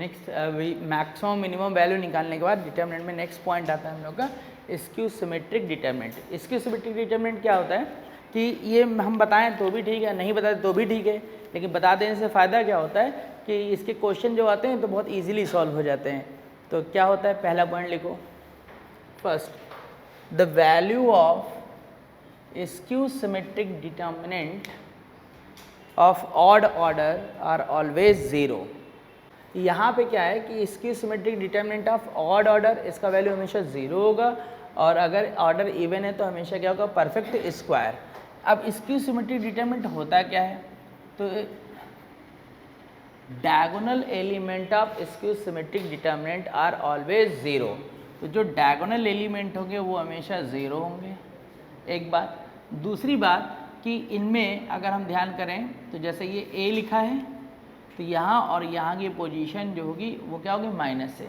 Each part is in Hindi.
नेक्स्ट मैक्सिमम मिनिमम वैल्यू निकालने के बाद डिटर्मिनेंट में नेक्स्ट पॉइंट आता है हम लोग का skew symmetric determinant. Skew symmetric determinant क्या होता है कि ये हम बताएं तो भी ठीक है, नहीं बताएं तो भी ठीक है, लेकिन बता देने से फ़ायदा क्या होता है कि इसके क्वेश्चन जो आते हैं तो बहुत ईजिली सॉल्व हो जाते हैं। तो क्या होता है, पहला पॉइंट लिखो, first the value of skew symmetric determinant of odd order are always zero. यहाँ पे क्या है कि skew symmetric determinant of odd order, इसका वैल्यू हमेशा ज़ीरो होगा, और अगर ऑर्डर इवन है तो हमेशा क्या होगा, परफेक्ट स्क्वायर। अब स्क्यू सिमेट्रिक डिटर्मिनेंट होता क्या है, तो diagonal element of skew symmetric determinant are always zero. तो जो डायगोनल एलिमेंट होंगे वो हमेशा ज़ीरो होंगे, एक बात। दूसरी बात कि इनमें अगर हम ध्यान करें तो जैसे ये ए लिखा है तो यहाँ और यहाँ की पोजीशन जो होगी वो क्या होगी, माइनस से।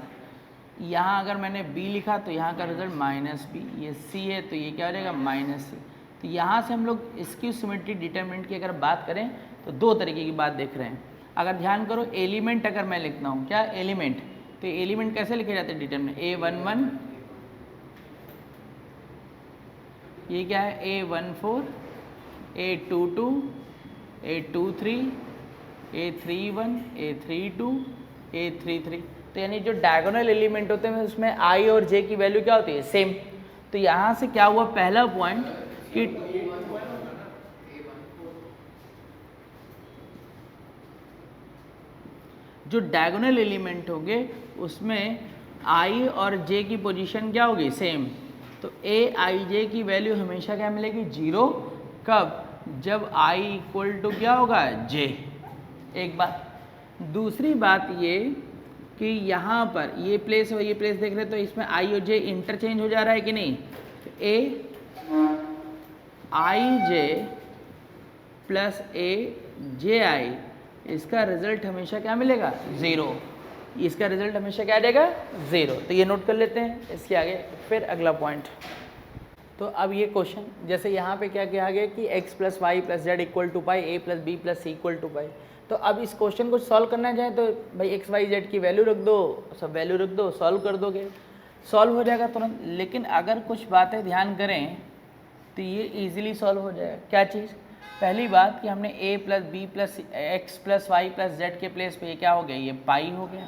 यहाँ अगर मैंने बी लिखा तो यहाँ का रिजल्ट माइनस बी, ये सी है तो ये क्या हो जाएगा, माइनस सी। तो यहाँ से हम लोग स्क्यू सिमेट्रिक डिटर्मिनेंट की अगर बात करें तो दो तरीके की बात देख रहे हैं। अगर ध्यान करो, एलिमेंट अगर मैं लिखता हूँ, क्या एलिमेंट, तो एलिमेंट कैसे लिखे जाते हैं डिटर्मिनेंट, A11, ये क्या है A14, A22, A23, A31, A32, A33। तो यानी जो डायगोनल एलिमेंट होते हैं उसमें आई और जे की वैल्यू क्या होती है, सेम। तो यहाँ से क्या हुआ, पहला पॉइंट कि जो डायगोनल एलिमेंट होंगे उसमें आई और जे की पोजीशन क्या होगी, सेम। तो ए आई जे की वैल्यू हमेशा क्या मिलेगी, जीरो। कब, जब आई इक्वल टू क्या होगा, जे, एक बात। दूसरी बात ये कि यहाँ पर ये प्लेस और ये प्लेस देख रहे तो इसमें आई और जे इंटरचेंज हो जा रहा है कि नहीं। तो ए आई जे प्लस ए जे आई, इसका रिजल्ट हमेशा क्या मिलेगा, ज़ीरो। इसका रिजल्ट हमेशा क्या देगा, ज़ीरो। तो ये नोट कर लेते हैं। इसके आगे फिर अगला पॉइंट, तो अब ये क्वेश्चन जैसे यहाँ पे क्या किया गया कि x plus Y plus Z equal to pi, A plus B plus C equal to pi. तो अब इस क्वेश्चन को सॉल्व करना चाहे तो भाई x y z की वैल्यू रख दो, सब वैल्यू रख दो, सॉल्व कर दोगे, सॉल्व हो जाएगा तुरंत। लेकिन अगर कुछ बातें ध्यान करें तो ये ईजिली सॉल्व हो जाएगा। क्या चीज़, पहली बात कि हमने a plus B plus X plus Y plus Z के प्लेस पे ये क्या हो गया, ये पाई हो गया।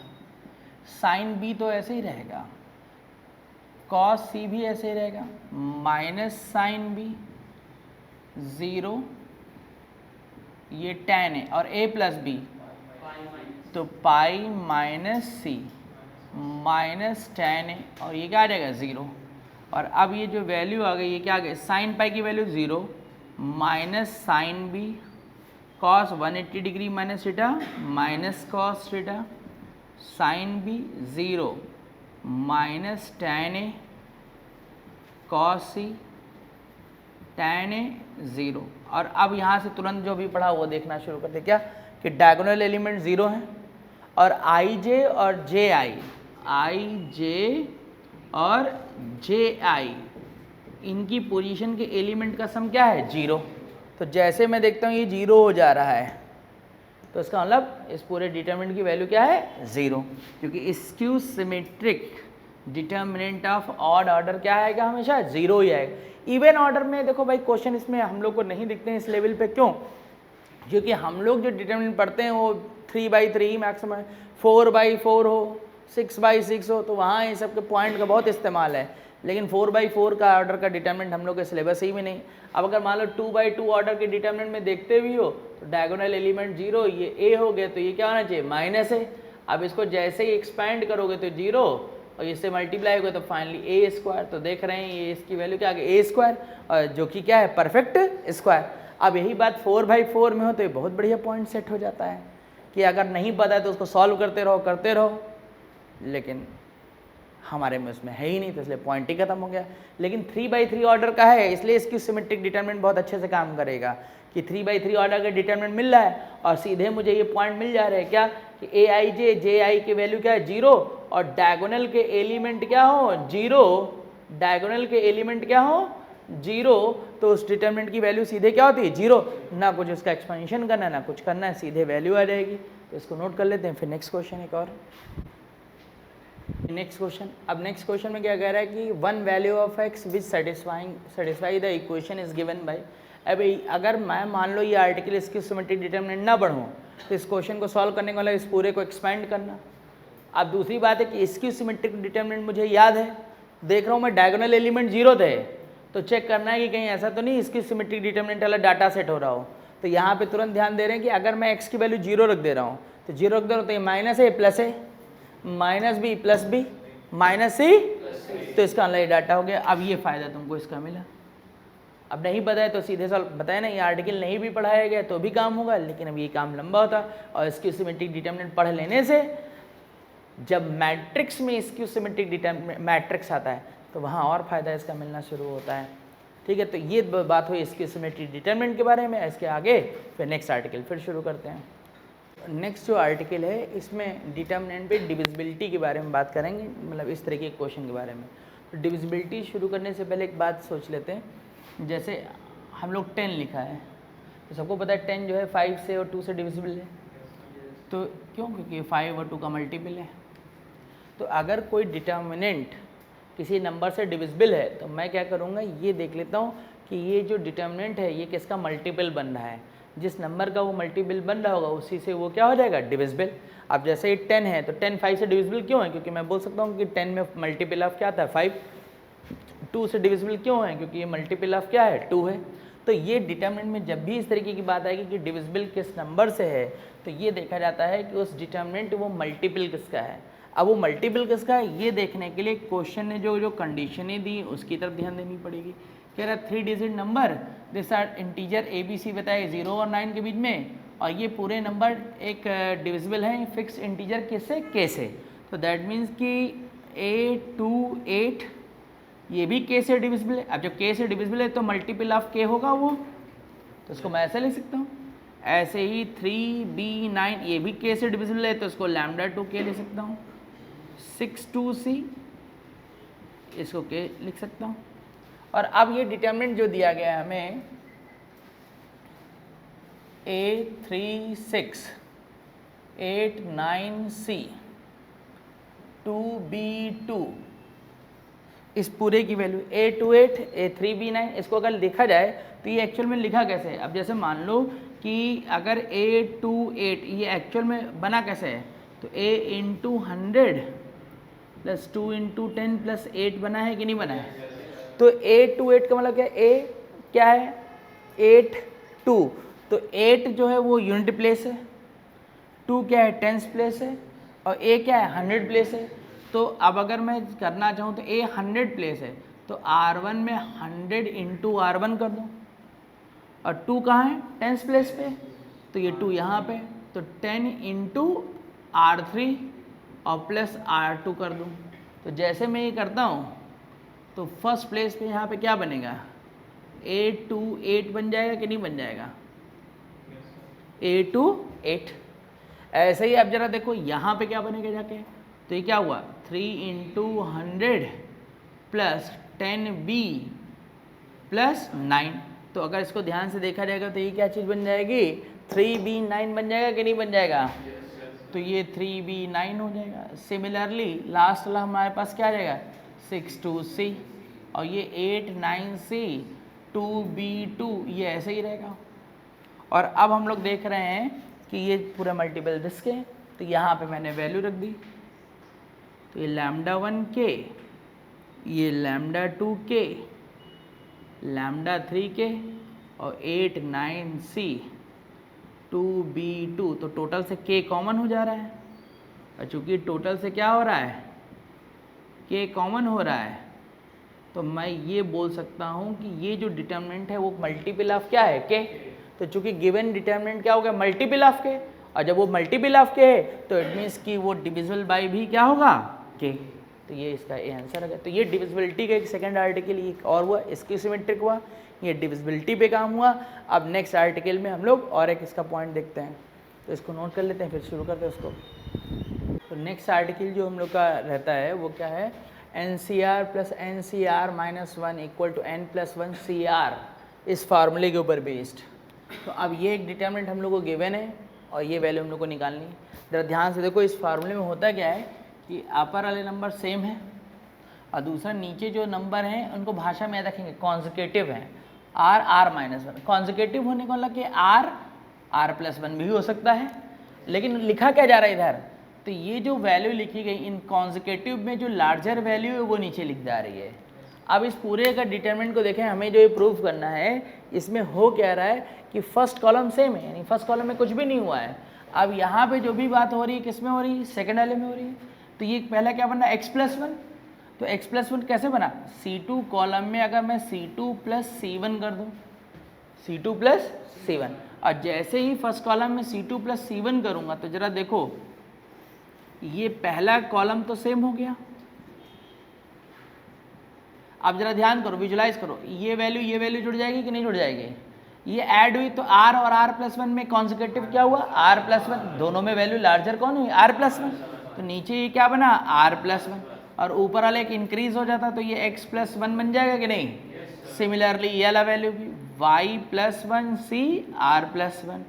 साइन बी तो ऐसे ही रहेगा, कॉस सी भी ऐसे ही रहेगा, माइनस साइन बी ज़ीरो, ये tan है, और a प्लस बी तो पाई माइनस सी माइनस tan है, और ये क्या आ जाएगा, ज़ीरो। और अब ये जो वैल्यू आ गई, ये क्या आ गई, साइन पाई की value zero, minus sine B cos 180 degree minus theta minus cos theta, sine B zero minus tan A cos C tan A zero. और अब यहाँ से तुरंत जो भी पढ़ा वो देखना शुरू करते, क्या कि डायगोनल एलिमेंट ज़ीरो हैं और आई जे और जे आई जे और जे आई, इनकी पोजीशन के एलिमेंट का सम क्या है, जीरो। तो जैसे मैं देखता हूँ ये जीरो हो जा रहा है तो इसका मतलब इस पूरे डिटर्मिनेंट की वैल्यू क्या है, ज़ीरो, क्योंकि skew symmetric determinant of odd order क्या आएगा, हमेशा ज़ीरो ही आएगा। इवन ऑर्डर में देखो भाई क्वेश्चन इसमें हम लोग को नहीं दिखते हैं इस लेवल पे, क्यों, क्योंकि हम लोग जो डिटर्मिनेंट पढ़ते हैं वो 3/3 मैक्सिमम, 4/4 हो, 6/6 हो, तो वहाँ ये सब के पॉइंट का बहुत इस्तेमाल है। लेकिन 4/4 का ऑर्डर का डिटर्मिनेंट हम लोग के सिलेबस ही में नहीं। अब अगर मान लो 2/2 ऑर्डर के डिटर्मिनेंट में देखते भी हो तो डायगोनल एलिमेंट जीरो, ये ए हो गया तो ये क्या होना चाहिए, माइनस है। अब इसको जैसे ही एक्सपैंड करोगे तो जीरो, और इससे मल्टीप्लाई होगा तो फाइनली ए स्क्वायर। तो देख रहे हैं ये इसकी वैल्यू क्या आ गई, ए स्क्वायर, और जो कि क्या है, परफेक्ट स्क्वायर। अब यही बात 4/4 में हो तो ये बहुत बढ़िया पॉइंट सेट हो जाता है कि अगर नहीं पता है तो उसको सॉल्व करते रहो, लेकिन हमारे में उसमें है ही नहीं तो इसलिए पॉइंट ही खत्म हो गया। लेकिन 3/3 ऑर्डर का है इसलिए इसकी सिमेट्रिक डिटर्मिनेंट बहुत अच्छे से काम करेगा कि 3/3 ऑर्डर का डिटर्मिनेंट मिल रहा है और सीधे मुझे ये पॉइंट मिल जा रहे हैं, क्या कि ए आई जे जे आई की वैल्यू क्या है, जीरो, और डायगोनल के एलिमेंट क्या हो, जीरो, डायगोनल के एलिमेंट क्या हो, जीरो। तो उस डिटर्मिनेंट की वैल्यू सीधे क्या होती है, जीरो, ना कुछ उसका एक्सपेंशन करना ना कुछ करना है, सीधे वैल्यू आ जाएगी। तो इसको नोट कर लेते हैं। फिर नेक्स्ट क्वेश्चन एक और नेक्स्ट क्वेश्चन। अब नेक्स्ट क्वेश्चन में क्या कह रहा है कि one value of x which satisfy the equation is given by. अभी अगर मैं मान लो ये आर्टिकल इसकी सिमेट्रिक डिटरमिनेंट ना पढ़ूँ तो इस क्वेश्चन को सॉल्व करने वाला इस पूरे को एक्सपेंड करना। अब दूसरी बात है कि इसकी सिमेट्रिक डिटरमिनेंट मुझे याद है, देख रहा हूँ मैं डायगोनल एलिमेंट 0 थे, तो चेक करना है कि कहीं ऐसा तो नहीं इसकी सिमेट्रिक डिटरमिनेंट वाला डाटा सेट हो रहा हो। तो यहाँ पे तुरंत ध्यान दे रहे हैं कि अगर मैं x की वैल्यू 0 रख दे रहा हूँ तो 0 रख दे रहा हूँ तो ये माइनस है प्लस है, minus B plus B minus C, तो इसका ये डाटा हो गया। अब ये फ़ायदा तुमको इसका मिला। अब नहीं बताया तो सीधे सॉल्व, बताया ना ये आर्टिकल नहीं भी पढ़ाया गया तो भी काम होगा, लेकिन अब ये काम लंबा होता और इसकी सिमेट्रिक डिटरमिनेंट पढ़ लेने से जब मैट्रिक्स में इसकी सिमेट्रिक डिटरमिनेंट मैट्रिक्स आता है तो वहाँ और फ़ायदा इसका मिलना शुरू होता है। ठीक है, तो ये बात हुई इसकी सिमेट्रिक डिटरमिनेंट के बारे में। इसके आगे फिर नेक्स्ट आर्टिकल फिर शुरू करते हैं। नेक्स्ट जो आर्टिकल है इसमें डिटरमिनेंट पे डिविजिबिलिटी के बारे में बात करेंगे, मतलब इस तरह के क्वेश्चन के बारे में। तो डिविजिबिलिटी शुरू करने से पहले एक बात सोच लेते हैं। जैसे हम लोग 10 लिखा है तो सबको पता है 10 जो है 5 से और 2 से डिविजिबल है। तो क्यों? क्योंकि 5 और 2 का मल्टीपल है। तो अगर कोई डिटर्मिनेंट किसी नंबर से डिविजिबल है तो मैं क्या करूँगा, ये देख लेता हूँ कि ये जो डिटर्मिनेंट है ये किसका मल्टीपल बन रहा है। जिस नंबर का वो मल्टीपल बन रहा होगा उसी से वो क्या हो जाएगा, डिविजिबल। अब जैसे ये 10 है तो 10 5 से डिविजिबल क्यों है? क्योंकि मैं बोल सकता हूँ कि 10 में मल्टीपल ऑफ क्या था 5। 2 से डिविजिबल क्यों है? क्योंकि ये मल्टीपल ऑफ क्या है 2 है। तो ये डिटर्मिनेंट में जब भी इस तरीके की बात आएगी कि डिविजिबल किस नंबर से है तो ये देखा जाता है कि उस डिटर्मिनेंट वो मल्टीपल किसका है। अब वो मल्टीपल किसका है ये देखने के लिए क्वेश्चन ने जो कंडीशनें दी उसकी तरफ ध्यान देनी पड़ेगी। कह रहा 3 digit number this are integer ABC बताए 0 और 9 के बीच में, और ये पूरे नंबर एक डिविजिबल है फिक्स इंटीजर किससे, K से। तो दैट मीन्स कि 8 2 8 ये भी K से डिविजिबल है। अब जब K से डिविजिबल है तो मल्टीपल ऑफ K होगा वो, तो इसको मैं ऐसे लिख सकता हूँ। ऐसे ही 3B9 ये भी K से डिविजिबल है तो इसको लैम्डा 2K लिख सकता हूँ। 6 2C इसको K लिख सकता हूँ। और अब ये डिटरमिनेंट जो दिया गया है हमें A36 89C 2B2 इस पूरे की वैल्यू A28 A3B9 इसको अगर लिखा जाए तो ये एक्चुअल में लिखा कैसे है। अब जैसे मान लो कि अगर A28 ये एक्चुअल में बना कैसे है तो A into 100 plus 2 into 10 plus 8 बना है कि नहीं बना है। तो A28 का मतलब क्या है, A क्या है 8 2, तो 8 जो है वो यूनिट प्लेस है, 2 क्या है टेंस प्लेस है और A क्या है 100 प्लेस है। तो अब अगर मैं करना चाहूँ तो A 100 प्लेस है तो R1 में 100 इंटू R1 कर दूँ और 2 कहाँ है टेंस प्लेस पे, तो ये 2 यहाँ पे, तो 10 इंटू R3 और प्लस R2 कर दूँ। तो जैसे मैं ये करता हूँ तो फर्स्ट प्लेस पे यहाँ पे क्या बनेगा 828 बन जाएगा कि नहीं बन जाएगा 828। ऐसे ही अब जरा देखो यहाँ पे क्या बनेगा जाके, तो ये क्या हुआ 3 इंटू 100 प्लस 10B प्लस 9। तो अगर इसको ध्यान से देखा जाएगा तो ये क्या चीज़ बन जाएगी 3B9 बन जाएगा कि नहीं बन जाएगा, तो ये 3B9 हो जाएगा। सिमिलरली लास्ट वाला हमारे पास क्या आ जाएगा 6 2C और ये 8 9C 2B2 ये ऐसे ही रहेगा। और अब हम लोग देख रहे हैं कि ये पूरा मल्टीपल डिस्क है तो यहाँ पे मैंने वैल्यू रख दी, तो ये लैम्डा 1K ये लैम्डा 2K लैम्डा 3K और 8 9C 2B2, तो टोटल से K कॉमन हो जा रहा है। और चूँकि टोटल से क्या हो रहा है K कॉमन हो रहा है तो मैं ये बोल सकता हूँ कि ये जो डिटर्मिनेंट है वो मल्टीपल ऑफ क्या है K। तो चूँकि गिवन डिटर्मिनेंट क्या हो गया मल्टीपल ऑफ K, और जब वो मल्टीपल ऑफ K है तो इट मीन्स कि वो डिविजिबल बाय भी क्या होगा K। तो ये इसका ए आंसर है। तो ये डिविजिबिलिटी का एक सेकंड आर्टिकल एक और हुआ, इसकी सिमेट्रिक हुआ, ये डिविजिबिलिटी पे काम हुआ। अब नेक्स्ट आर्टिकल में हम लोग और एक इसका पॉइंट देखते हैं, तो इसको नोट कर लेते हैं फिर शुरू करते हैं उसको। तो नेक्स्ट आर्टिकल जो हम लोग का रहता है वो क्या है NCR plus NCR minus 1 equal to N plus 1 CR इस फार्मूले के ऊपर बेस्ड। तो अब ये एक डिटर्मिनेंट हम लोग को गिवन है और ये वैल्यू हम लोग को निकालनी है। ज़रा ध्यान से देखो, इस फार्मूले में होता क्या है कि अपर वाले नंबर सेम है और दूसरा नीचे जो नंबर हैं उनको भाषा में याद रखेंगे कॉन्जिक्यूटिव हैं, R R minus one. Consecutive होने को मतलब कि आर आर प्लस वन भी हो सकता है, लेकिन लिखा क्या जा रहा है इधर, तो ये जो वैल्यू लिखी गई इन कॉन्जिक्यूटिव में जो लार्जर वैल्यू है वो नीचे लिख जा रही है। अब इस पूरे का डिटरमिनेंट को देखें, हमें जो ये प्रूव करना है इसमें हो क्या रहा है कि फर्स्ट कॉलम सेम है, यानी फर्स्ट कॉलम में कुछ भी नहीं हुआ है। अब यहाँ पे जो भी बात हो रही है किस में हो रही है, सेकंड वाले में हो रही है। तो ये पहला क्या बना x प्लस वन, तो x प्लस वन कैसे बना, C2 कॉलम में अगर मैं C2 प्लस C1 कर दूँ, C2 प्लस C1, और जैसे ही फर्स्ट कॉलम में C2 प्लस C1 करूँगा तो ज़रा देखो ये पहला कॉलम तो सेम हो गया। अब जरा ध्यान करो, विजुलाइज करो, ये वैल्यू जुड़ जाएगी कि नहीं जुड़ जाएगी, ये ऐड हुई तो r और r प्लस वन में कॉन्जिक्यूटिव क्या हुआ, r प्लस वन, दोनों में वैल्यू लार्जर कौन हुई, r प्लस वन, तो नीचे ये क्या बना r प्लस वन, और ऊपर वाले एक इंक्रीज हो जाता तो ये x प्लस वन बन जाएगा कि नहीं। सिमिलरली ये वाला वैल्यू भी y plus one C r plus one,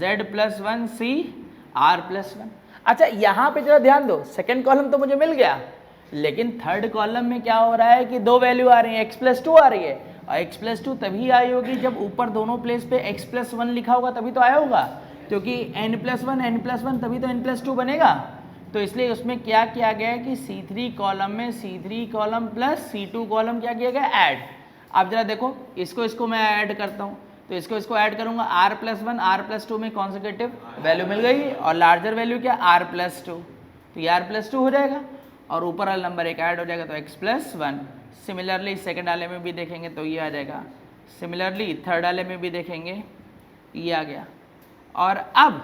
z plus one C r plus one. अच्छा यहाँ पे जरा ध्यान दो, सेकेंड कॉलम तो मुझे मिल गया, लेकिन थर्ड कॉलम में क्या हो रहा है कि दो वैल्यू आ रही है, x प्लस टू आ रही है, और x प्लस टू तभी आई होगी जब ऊपर दोनों प्लेस पे x प्लस वन लिखा होगा, तभी तो आया होगा, क्योंकि n प्लस वन तभी तो n प्लस टू बनेगा। तो इसलिए उसमें क्या किया गया है कि C3 कॉलम में C3 column plus C2 column क्या किया गया, ऐड। अब जरा देखो इसको मैं ऐड करता हूँ, तो इसको ऐड करूँगा, r प्लस टू में कॉन्जिक्यूटिव वैल्यू मिल गई और लार्जर वैल्यू क्या r प्लस टू, तो ये r प्लस टू हो जाएगा और ऊपर वाला नंबर एक ऐड हो जाएगा तो x plus one. Similarly second वाले में भी देखेंगे तो ये आ जाएगा, सिमिलरली थर्ड वाले में भी देखेंगे ये आ गया। और अब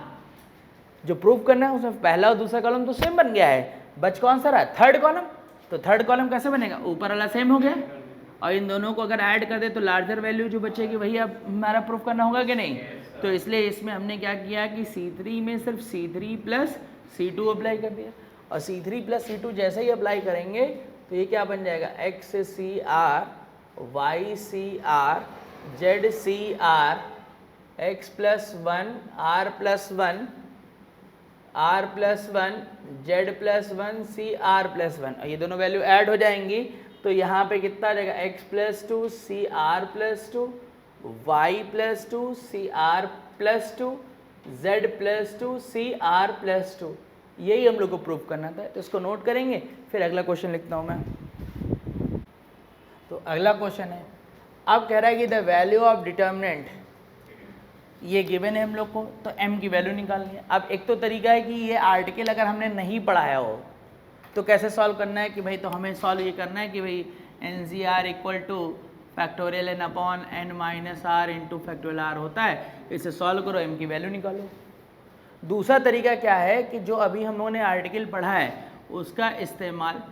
जो प्रूव करना है उसमें पहला और दूसरा कॉलम तो सेम बन गया है, बच कौन सा रहा, थर्ड कॉलम। तो थर्ड कॉलम कैसे बनेगा, ऊपर वाला सेम हो गया और इन दोनों को अगर ऐड कर दे तो लार्जर वैल्यू जो बचेगी वही अब हमारा प्रूफ करना होगा कि नहीं। तो इसलिए इसमें हमने क्या किया कि C3 में सिर्फ C3 प्लस C2 अप्लाई कर दिया, और C3 प्लस C2 जैसे ही अप्लाई करेंगे तो ये क्या बन जाएगा, XCR YCR ZCR x plus one R plus one R plus one Z plus one CR plus one, और ये दोनों वैल्यू ऐड हो जाएंगी तो यहाँ पे कितना आ जाएगा, x plus two CR plus two Y plus two CR plus two Z plus two CR plus two. यही हम लोग को प्रूफ करना था, तो इसको नोट करेंगे, फिर अगला क्वेश्चन लिखता हूँ मैं। तो अगला क्वेश्चन है, अब कह रहा है कि द वैल्यू ऑफ डिटर्मिनेंट, ये गिवन है हम लोग को, तो m की वैल्यू निकालनी है। अब एक तो तरीका है कि ये आर्टिकल अगर हमने नहीं पढ़ाया हो तो कैसे सॉल्व करना है कि भाई, तो हमें सॉल्व ये करना है कि भाई NCR equal to factorial n upon n minus r into factorial r होता है, इसे सॉल्व करो, m की वैल्यू निकालो। दूसरा तरीका क्या है कि जो अभी हम लोगों ने आर्टिकल पढ़ा है उसका इस्तेमाल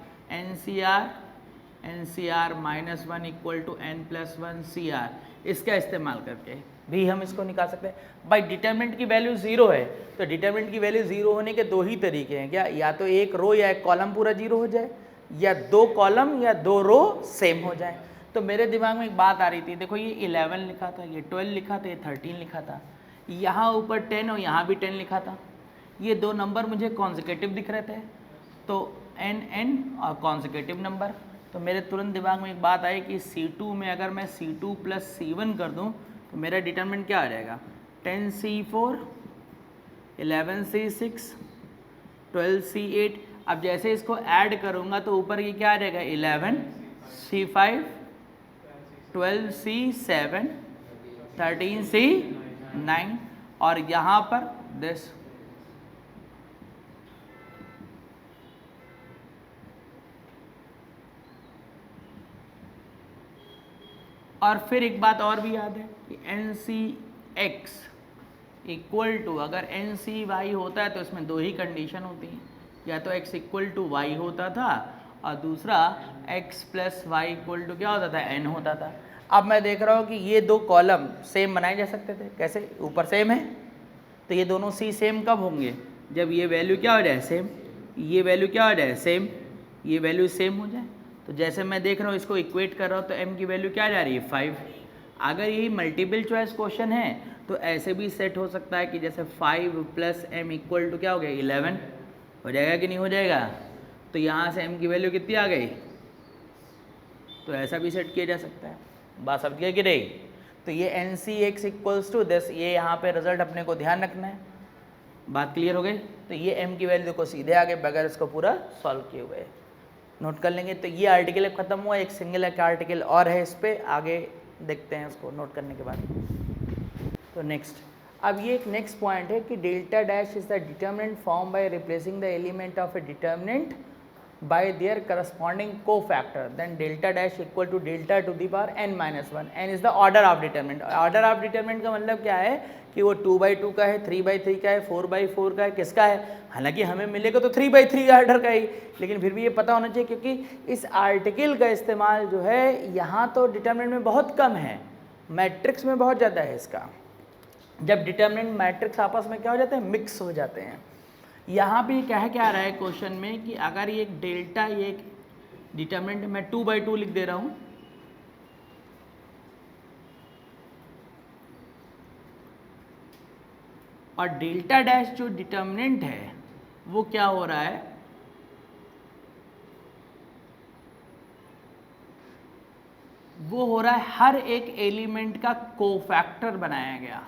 NCR minus one equal to n plus one CR, इसका इस्तेमाल करके भी हम इसको निकाल सकते हैं। भाई डिटरमिनेंट की वैल्यू जीरो है, तो डिटरमिनेंट की वैल्यू जीरो होने के दो ही तरीके हैं क्या, या तो एक रो या एक कॉलम पूरा जीरो हो जाए, या दो कॉलम या दो रो सेम हो जाए। तो मेरे दिमाग में एक बात आ रही थी, देखो ये 11 लिखा था, ये 12 लिखा था, ये 13 लिखा था, यहाँ ऊपर 10 और यहाँ भी 10 लिखा था, ये दो नंबर मुझे कॉन्जिक्यूटिव दिख रहे थे, तो n और कॉन्जिक्यूटिव नंबर। तो मेरे तुरंत दिमाग में एक बात आई कि C2 में अगर मैं C2 प्लस C1 कर दूं तो मेरा डिटरमिनेंट क्या आ जाएगा, 10C4 11C6 12C8। अब जैसे इसको ऐड करूंगा तो ऊपर ये क्या आ जाएगा, 11C5 12C7 13C9, और यहाँ पर दिस। और फिर एक बात और भी याद है कि NCX इक्वल टू, अगर NCY होता है तो इसमें दो ही कंडीशन होती हैं, या तो x इक्वल टू y होता था और दूसरा x plus y equal to क्या होता था, n होता था। अब मैं देख रहा हूँ कि ये दो कॉलम सेम बनाए जा सकते थे, कैसे, ऊपर सेम है तो ये दोनों C सेम कब होंगे, जब ये वैल्यू क्या हो जाए सेम, ये वैल्यू क्या हो जाए सेम, ये वैल्यू सेम हो जाए। तो जैसे मैं देख रहा हूँ इसको इक्वेट कर रहा हूँ तो m की वैल्यू क्या जा रही है 5। अगर यही मल्टीपल चॉइस क्वेश्चन है तो ऐसे भी सेट हो सकता है कि जैसे 5 + m इक्वल टू क्या हो गया 11, हो जाएगा कि नहीं हो जाएगा। तो यहाँ से m की वैल्यू कितनी आ गई, तो ऐसा भी सेट किया जा सकता है। बात समझ गया कि नहीं। तो ये NC(x) इक्वल्स टू दिस, ये यहाँ पे रिजल्ट अपने को ध्यान रखना है। बात क्लियर हो गई। तो ये m की वैल्यू को सीधे आगे बगैर इसको पूरा सॉल्व किए हुए नोट कर लेंगे। तो ये आर्टिकल अब खत्म हुआ, एक सिंगल एक आर्टिकल और है इस पर, आगे देखते हैं उसको नोट करने के बाद। तो नेक्स्ट, अब ये एक नेक्स्ट पॉइंट है कि delta dash is the determinant form by replacing the element of A determinant by their corresponding cofactor, then delta dash equal to delta to the power n-1। n is the order of determinant। order of determinant का मतलब क्या है कि वो 2/2 का है, 3/3 का है, 4/4 का है, किसका है। हालांकि हमें मिलेगा तो 3/3 ऑर्डर का ही, लेकिन फिर भी ये पता होना चाहिए क्योंकि इस आर्टिकल का इस्तेमाल जो है यहाँ तो डिटर्मिनेंट में बहुत कम है, मैट्रिक्स में बहुत ज़्यादा है इसका। जब डिटर्मिनेंट मैट्रिक्स आपस में क्या हो जाते हैं, मिक्स हो जाते हैं। यहाँ पे क्या है, क्या आ रहा है क्वेश्चन में कि अगर ये एक डेल्टा, ये एक डिटर्मिनेंट मैं 2/2 लिख दे रहा हूँ, और डेल्टा डैश जो डिटर्मिनेंट है वो क्या हो रहा है, वो हो रहा है हर एक एलिमेंट का कोफैक्टर बनाया गया।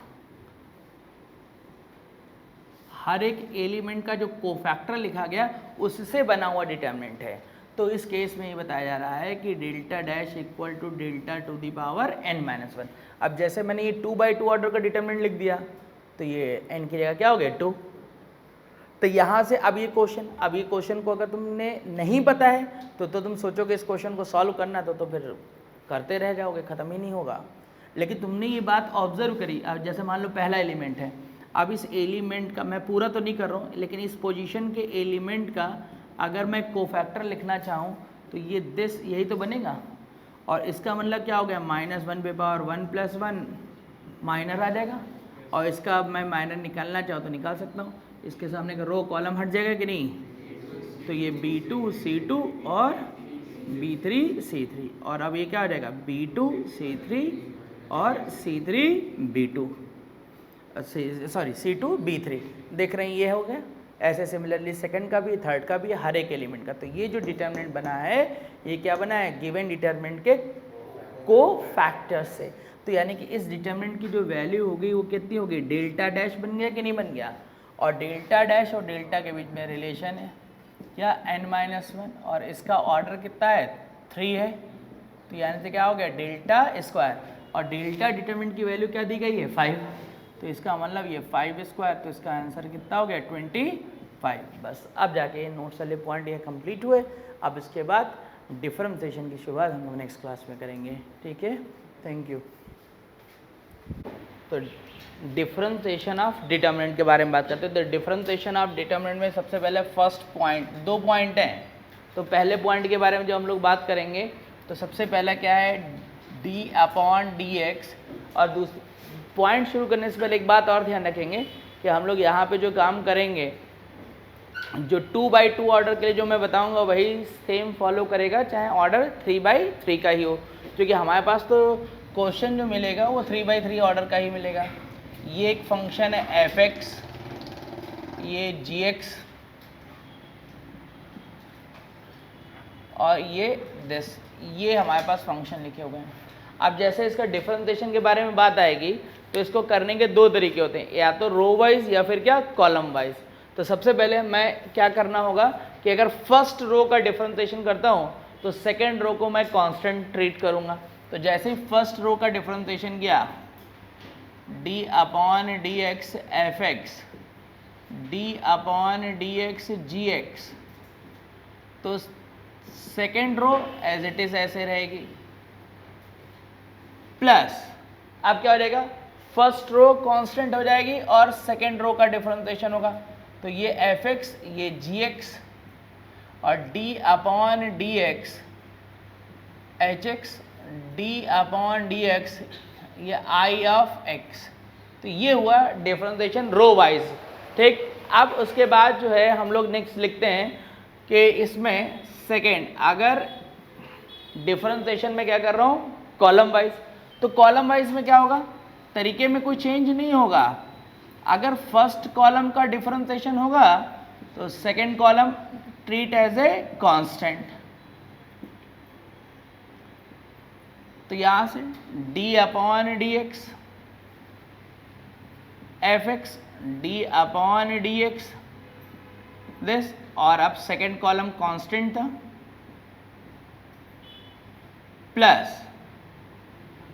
हर एक एलिमेंट का जो कोफैक्टर लिखा गया उससे बना हुआ डिटर्मिनेंट है। तो इस केस में ये बताया जा रहा है कि delta dash equal to delta to the power n-1। अब जैसे मैंने ये 2/2 ऑर्डर का डिटर्मिनेंट लिख दिया तो ये n की जगह क्या हो गया 2। तो यहाँ से अब ये क्वेश्चन को अगर तुमने नहीं पता है तो तुम सोचोगे इस क्वेश्चन को सॉल्व करना तो फिर करते रह जाओगे, ख़त्म ही नहीं होगा। लेकिन तुमने ये बात ऑब्जर्व करी। अब जैसे मान लो पहला एलिमेंट है, अब इस एलिमेंट का, मैं पूरा तो नहीं कर रहा हूँ, लेकिन इस पोजीशन के एलिमेंट का अगर मैं कोफैक्टर लिखना चाहूँ तो ये दिस यही तो बनेगा। और इसका मतलब क्या हो गया, -1/1 + 1 माइनर आ जाएगा। और इसका अब मैं माइनर निकालना चाहूँ तो निकाल सकता हूँ। इसके सामने का रो कॉलम हट जाएगा कि नहीं। तो ये B2 C2 और B3 C3, और अब ये क्या हो जाएगा B2 C3 और C3 B2, sorry C2 B3। देख रहे हैं ये हो गया। ऐसे सिमिलरली सेकंड का भी, थर्ड का भी, हर एक एलिमेंट का। तो ये जो डिटर्मिनेंट बना है ये क्या बना है, गिवन डिटर्मिनेंट के कोफैक्टर से। तो यानी कि इस डिटर्मिनेंट की जो वैल्यू होगी वो कितनी होगी, डेल्टा डैश बन गया कि नहीं बन गया। और डेल्टा डैश और डेल्टा के बीच में रिलेशन है क्या, n-1, और इसका ऑर्डर कितना है 3 है। तो यानी से क्या हो गया डेल्टा स्क्वायर, और डेल्टा डिटर्मिनेंट की वैल्यू क्या दी गई है 5। तो इसका मतलब ये 5 स्क्वायर, तो इसका आंसर कितना हो गया 25। बस अब जाके नोट्स वाले पॉइंट ये कंप्लीट हुए। अब इसके बाद डिफरेंशिएशन की शुरुआत हम लोग नेक्स्ट क्लास में करेंगे, ठीक है। Thank you. तो डिफरेंशिएशन ऑफ डिटर्मिनेंट के बारे में बात करते हैं। तो डिफरेंशिएशन ऑफ डिटर्मिनेंट में सबसे पहले फर्स्ट पॉइंट, 2 पॉइंट हैं। तो पहले पॉइंट के बारे में जो हम लोग बात करेंगे तो सबसे पहला क्या है d/dx। और दूसरी पॉइंट शुरू करने से पहले एक बात और ध्यान रखेंगे कि हम लोग यहाँ पे जो काम करेंगे, जो 2/2 ऑर्डर के लिए जो मैं बताऊंगा वही सेम फॉलो करेगा चाहे ऑर्डर 3/3 का ही हो, क्योंकि हमारे पास तो क्वेश्चन जो मिलेगा वो 3/3 ऑर्डर का ही मिलेगा। ये एक फंक्शन है f(x), ये g(x) और ये दिस, ये हमारे पास फंक्शन लिखे हुए हैं। अब जैसे इसका डिफरेंशिएशन के बारे में बात आएगी तो इसको करने के 2 तरीके होते हैं, या तो रो वाइज या फिर क्या कॉलम वाइज। तो सबसे पहले मैं क्या करना होगा कि अगर फर्स्ट रो का डिफरेंशिएशन करता हूँ तो सेकंड रो को मैं कांस्टेंट ट्रीट करूँगा। तो जैसे ही फर्स्ट रो का डिफरेंशिएशन किया d/dx f(x), d/dx g(x), तो second row as it is ऐसे रहेगी, प्लस अब क्या हो जाएगा, फर्स्ट रो कांस्टेंट हो जाएगी और सेकेंड रो का डिफरेंशिएशन होगा। तो ये f(x), ये g(x) और d/dx h(x), d/dx ये I(x). तो ये हुआ डिफरेंशिएशन रो वाइज, ठीक। अब उसके बाद जो है हम लोग नेक्स्ट लिखते हैं कि इसमें सेकेंड, अगर डिफरेंशिएशन में क्या कर रहा हूँ कॉलम वाइज, तो कॉलम वाइज में क्या होगा, तरीके में कोई चेंज नहीं होगा। अगर फर्स्ट कॉलम का डिफरेंशिएशन होगा तो second column treat as a constant. तो यहां से d upon d x f x d upon d x this, और अब सेकेंड कॉलम कांस्टेंट था, प्लस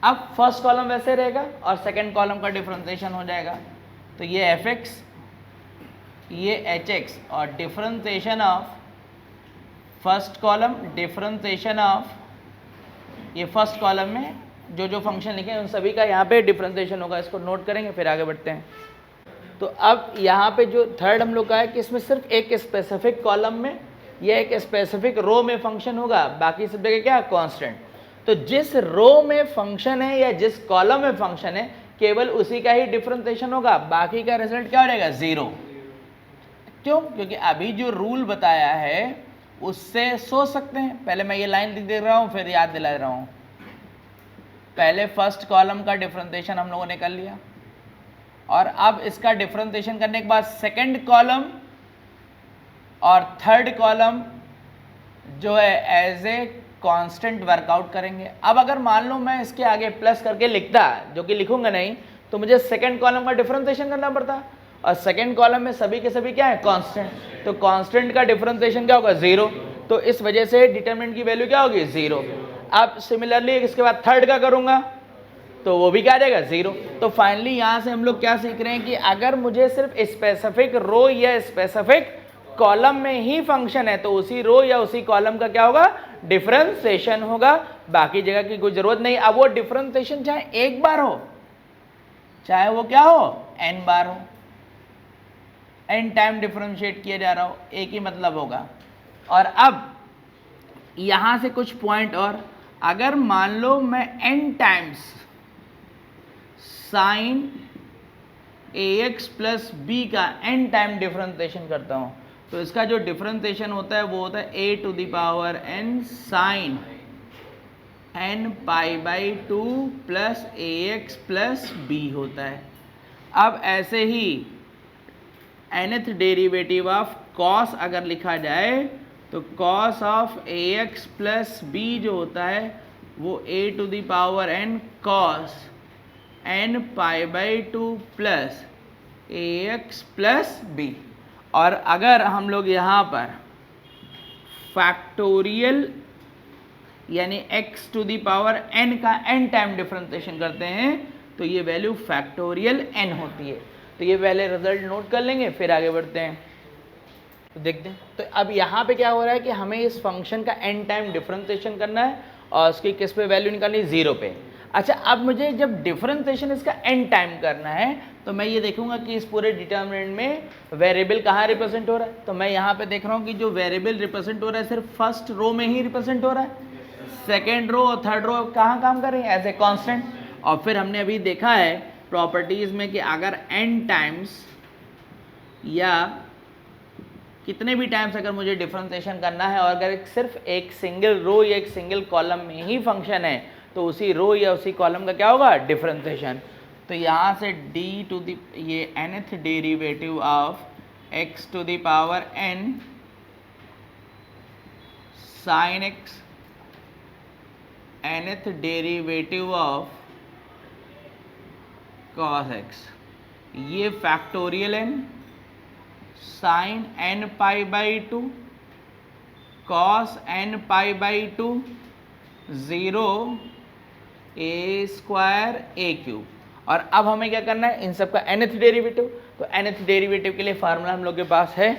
अब फर्स्ट कॉलम वैसे रहेगा और सेकेंड कॉलम का डिफरेंशिएशन हो जाएगा। तो ये एफ एक्स, ये एच एक्स, और differentiation of first column, differentiation of ये फर्स्ट कॉलम में जो जो फंक्शन लिखे हैं उन सभी का यहाँ पे डिफरेंशिएशन होगा। इसको नोट करेंगे फिर आगे बढ़ते हैं। तो अब यहाँ पे जो थर्ड हम लोग का है कि इसमें सिर्फ एक स्पेसिफिक कॉलम में या एक स्पेसिफिक रो में फंक्शन होगा, बाकी सब जगह क्या कांस्टेंट। तो जिस रो में फंक्शन है या जिस कॉलम में फंक्शन है केवल उसी का ही डिफरेंशिएशन होगा, बाकी का रिजल्ट क्या हो जाएगा, जीरो। क्यों? क्योंकि अभी जो रूल बताया है उससे सोच सकते हैं। पहले मैं ये लाइन लिख दे रहा हूँ फिर याद दिला रहा हूँ। पहले फर्स्ट कॉलम का डिफरेंशिएशन हम लोगों ने कर लिया और अब इसका डिफरेंशिएशन करने के बाद सेकंड कॉलम और थर्ड कॉलम जो है एज ए कांस्टेंट वर्कआउट करेंगे। अब अगर मान लो मैं इसके आगे प्लस करके लिखता, जो कि लिखूंगा नहीं, तो मुझे सेकंड कॉलम का डिफरेंशिएशन करना पड़ता, और सेकंड कॉलम में सभी के सभी क्या है, कांस्टेंट। तो कांस्टेंट का डिफरेंशिएशन क्या होगा, जीरो। तो इस वजह से डिटरमिनेंट की वैल्यू क्या होगी, जीरो। अब सिमिलरली इसके बाद थर्ड का करूंगा तो वो भी क्या आ जाएगा, जीरो। तो फाइनली यहाँ से हम लोग क्या सीख रहे हैं कि अगर मुझे सिर्फ स्पेसिफिक रो या स्पेसिफिक कॉलम में ही फंक्शन है तो उसी रो या उसी कॉलम का क्या होगा, डिफरेंशिएशन होगा, बाकी जगह की कोई जरूरत नहीं। अब वो डिफरेंशिएशन चाहे एक बार हो चाहे वो क्या हो, n बार हो, n टाइम डिफरेंशिएट किया जा रहा हो, एक ही मतलब होगा। और अब यहां से कुछ पॉइंट और, अगर मान लो मैं n times sine ax plus b का n टाइम डिफरेंशिएशन करता हूं तो इसका जो डिफरेंशिएशन होता है वो होता है a to the power n sine n pi by 2 plus ax plus b होता है। अब ऐसे ही nth डेरिवेटिव ऑफ cos अगर लिखा जाए तो cos of ax plus b जो होता है वो a to the power n cos n pi by 2 plus ax plus b। और अगर हम लोग यहाँ पर फैक्टोरियल यानी x to the power n का n टाइम डिफरेंशिएशन करते हैं तो ये वैल्यू फैक्टोरियल n होती है। तो ये पहले रिजल्ट नोट कर लेंगे फिर आगे बढ़ते हैं। तो देखते हैं, तो अब यहाँ पे क्या हो रहा है कि हमें इस फंक्शन का n टाइम डिफरेंशिएशन करना है और उसकी किस पे वैल्यू निकालनी है, जीरो पे। अच्छा, अब मुझे जब डिफरेंशिएशन इसका n टाइम करना है तो मैं ये देखूंगा कि इस पूरे डिटर्मिनेंट में वेरिएबल कहाँ रिप्रेजेंट हो रहा है। तो मैं यहाँ पे देख रहा हूँ कि जो वेरिएबल रिप्रेजेंट हो रहा है सिर्फ फर्स्ट रो में ही रिप्रेजेंट हो रहा है, सेकेंड रो और थर्ड रो कहाँ काम कर रही है, एज ए कॉन्स्टेंट। और फिर हमने अभी देखा है प्रॉपर्टीज में कि अगर n टाइम्स या कितने भी टाइम्स अगर मुझे डिफरेंशिएशन करना है और अगर सिर्फ एक सिंगल रो या एक सिंगल कॉलम में ही फंक्शन है तो उसी रो या उसी कॉलम का क्या होगा, डिफरेंशिएशन। तो यहाँ से d टू द ये nth derivative of x to the power n sine x, nth derivative of cos x, ये factorial n sine n pi by 2 cos n pi by 2 0 a square a cube. और अब हमें क्या करना है, इन सब का nth डेरिवेटिव। तो nth डेरिवेटिव के लिए फार्मूला हम लोग के पास है।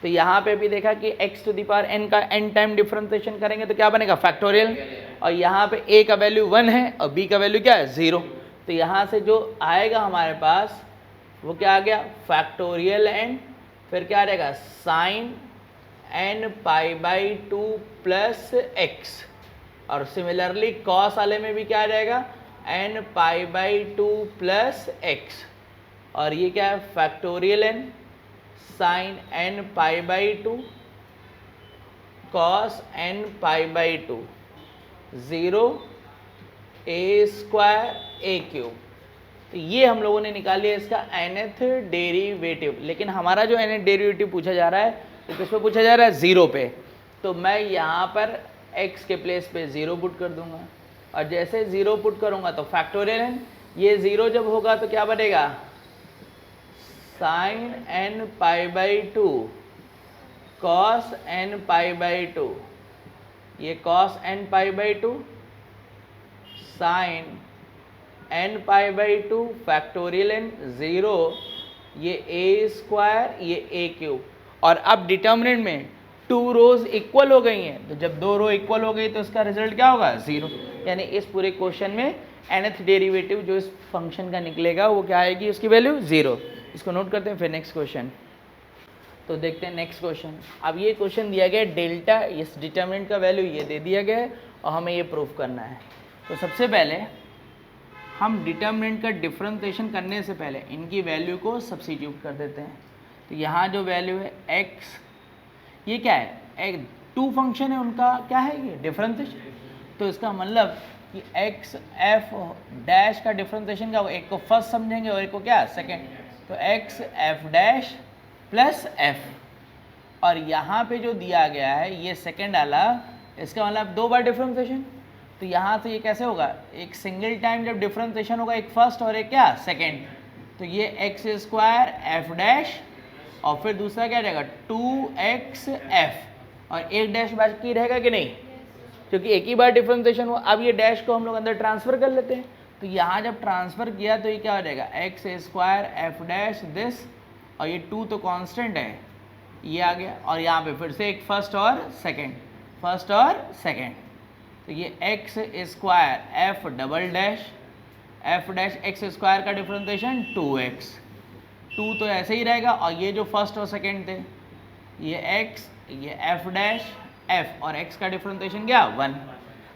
तो यहाँ पे भी देखा कि x to the power n का n टाइम डिफरेंशिएशन करेंगे तो क्या बनेगा, फैक्टोरियल। और यहाँ पे a का वैल्यू 1 है और b का वैल्यू क्या है, 0। तो यहाँ से जो आएगा हमारे पास वो क्या आ गया, फैक्टोरियल n, फिर क्या आ जाएगा sine n pi by 2 plus x। और सिमिलरली कॉस वाले में भी क्या आ जाएगा, n pi by 2 plus x। और ये क्या है, factorial n sine n pi by 2 cos n pi by 2 0 a square a cube. तो ये हम लोगों ने निकाल लिया इसका nth डेरिवेटिव। लेकिन हमारा जो nth डेरिवेटिव पूछा जा रहा है तो किस पे पूछा जा रहा है, 0 पे। तो मैं यहाँ पर x के प्लेस पे 0 पुट कर दूंगा, और जैसे 0 पुट करूंगा तो फैक्टोरियल n, ये 0 जब होगा तो क्या बनेगा, sin n pi by 2 cos n pi by 2, ये cos n pi by 2 sin n pi by 2 factorial n 0, ये a स्क्वायर ये a क्यूब। और अब डिटर्मिनेंट में 2 रोज इक्वल हो गई हैं, तो जब 2 रो इक्वल हो गई तो इसका रिजल्ट क्या होगा, 0। यानी इस पूरे क्वेश्चन में nth डेरिवेटिव जो इस फंक्शन का निकलेगा वो क्या आएगी, उसकी वैल्यू 0। इसको नोट करते हैं। फिर नेक्स्ट क्वेश्चन, तो देखते हैं नेक्स्ट क्वेश्चन। अब ये क्वेश्चन दिया गया है डेल्टा, इस डिटर्मिनेंट का वैल्यू ये दे दिया गया है और हमें ये प्रूव करना है। तो सबसे पहले हम डिटर्मिनेंट का डिफरेंशिएशन करने से पहले इनकी वैल्यू को सब्स्टिट्यूट कर देते हैं। तो यहाँ जो वैल्यू है x, ये क्या है, एक 2 फंक्शन है उनका क्या है, ये डिफरेंशिएशन। तो इसका मतलब कि x f डैश का डिफरेंशिएशन क्या होगा, एक को फर्स्ट समझेंगे और एक को क्या, सेकेंड। तो x f dash plus f, और यहाँ पे जो दिया गया है ये सेकेंड वाला, इसका मतलब 2 बार डिफरेंशिएशन। तो यहाँ से ये कैसे होगा, एक सिंगल टाइम जब डिफरेंशिएशन होगा, एक फर्स्ट और एक क्या, सेकेंड। तो ये x स्क्वायर f डैश और फिर दूसरा क्या रहेगा 2xf, और एक डैश बाकी रहेगा कि नहीं, क्योंकि एक ही बार डिफरेंशिएशन हुआ। अब ये डैश को हम लोग अंदर ट्रांसफर कर लेते हैं। तो यहाँ जब ट्रांसफर किया तो ये क्या हो जाएगा, x square f dash this, और ये 2 तो कांस्टेंट है, ये आ गया। और यहाँ पे फिर से एक फर्स्ट और सेकेंड, फर्स्ट और सेकेंड। तो ये x square f double dash f dash x square का डिफरेंशिएशन 2x, 2 तो ऐसे ही रहेगा, और ये जो फर्स्ट और सेकेंड थे ये x, ये f डैश f, और x का डिफरेंशिएशन क्या, 1।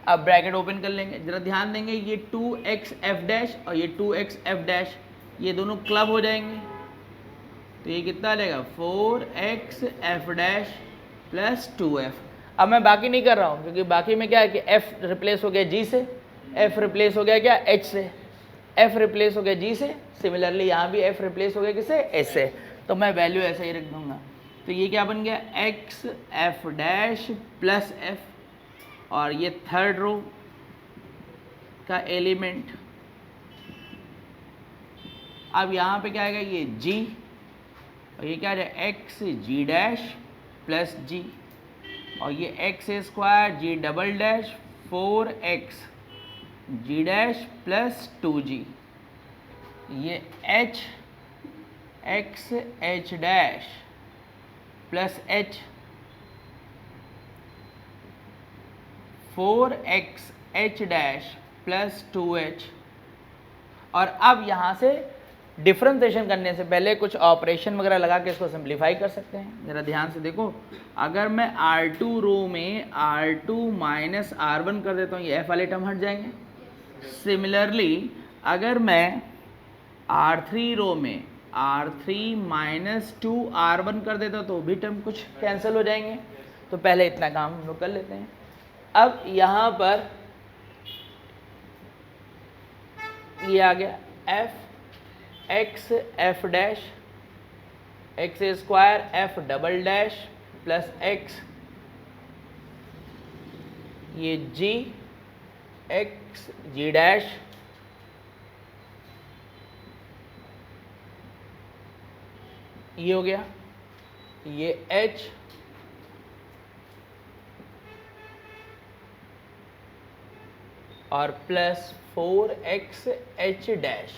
अब ब्रैकेट ओपन कर लेंगे, जरा ध्यान देंगे, ये 2x f डैश और ये 2x f डैश ये दोनों क्लब हो जाएंगे। तो ये कितना रहेगा, 4x f dash plus 2f। अब मैं बाकी नहीं कर रहा हूँ, क्योंकि बाकी में क्या है कि f रिप्लेस हो गया g से, f रिप्लेस हो गया क्या, h से, f रिप्लेस हो गया g से। सिमिलरली यहाँ भी f रिप्लेस हो गया किससे, h से। तो मैं वैल्यू ऐसे ही रख दूंगा। तो ये क्या बन गया, x f dash plus f, और ये थर्ड रो का एलिमेंट। अब यहाँ पे क्या आएगा, ये g, और ये क्या है, x g dash plus g, और ये x square g double dash 4x g dash plus 2g, ये h x h dash plus h 4x h dash plus 2h। और अब यहाँ से डिफरेंशिएशन करने से पहले कुछ ऑपरेशन वगैरह लगा के इसको सिंप्लीफाई कर सकते हैं। ज़रा ध्यान से देखो, अगर मैं R2 रो में R2 माइनस R1 कर देता हूँ, ये f वाले टर्म हट जाएंगे। सिमिलरली अगर मैं R3 रो में R3 माइनस 2R1 कर देता हूँ तो भी टर्म कुछ कैंसिल हो जाएंगे। तो पहले इतना काम हम लोग कर लेते हैं। अब यहाँ पर ये आ गया f x f dash x square f double dash plus x, ये g x g डैश, ये हो गया, ये h और प्लस 4x h डैश,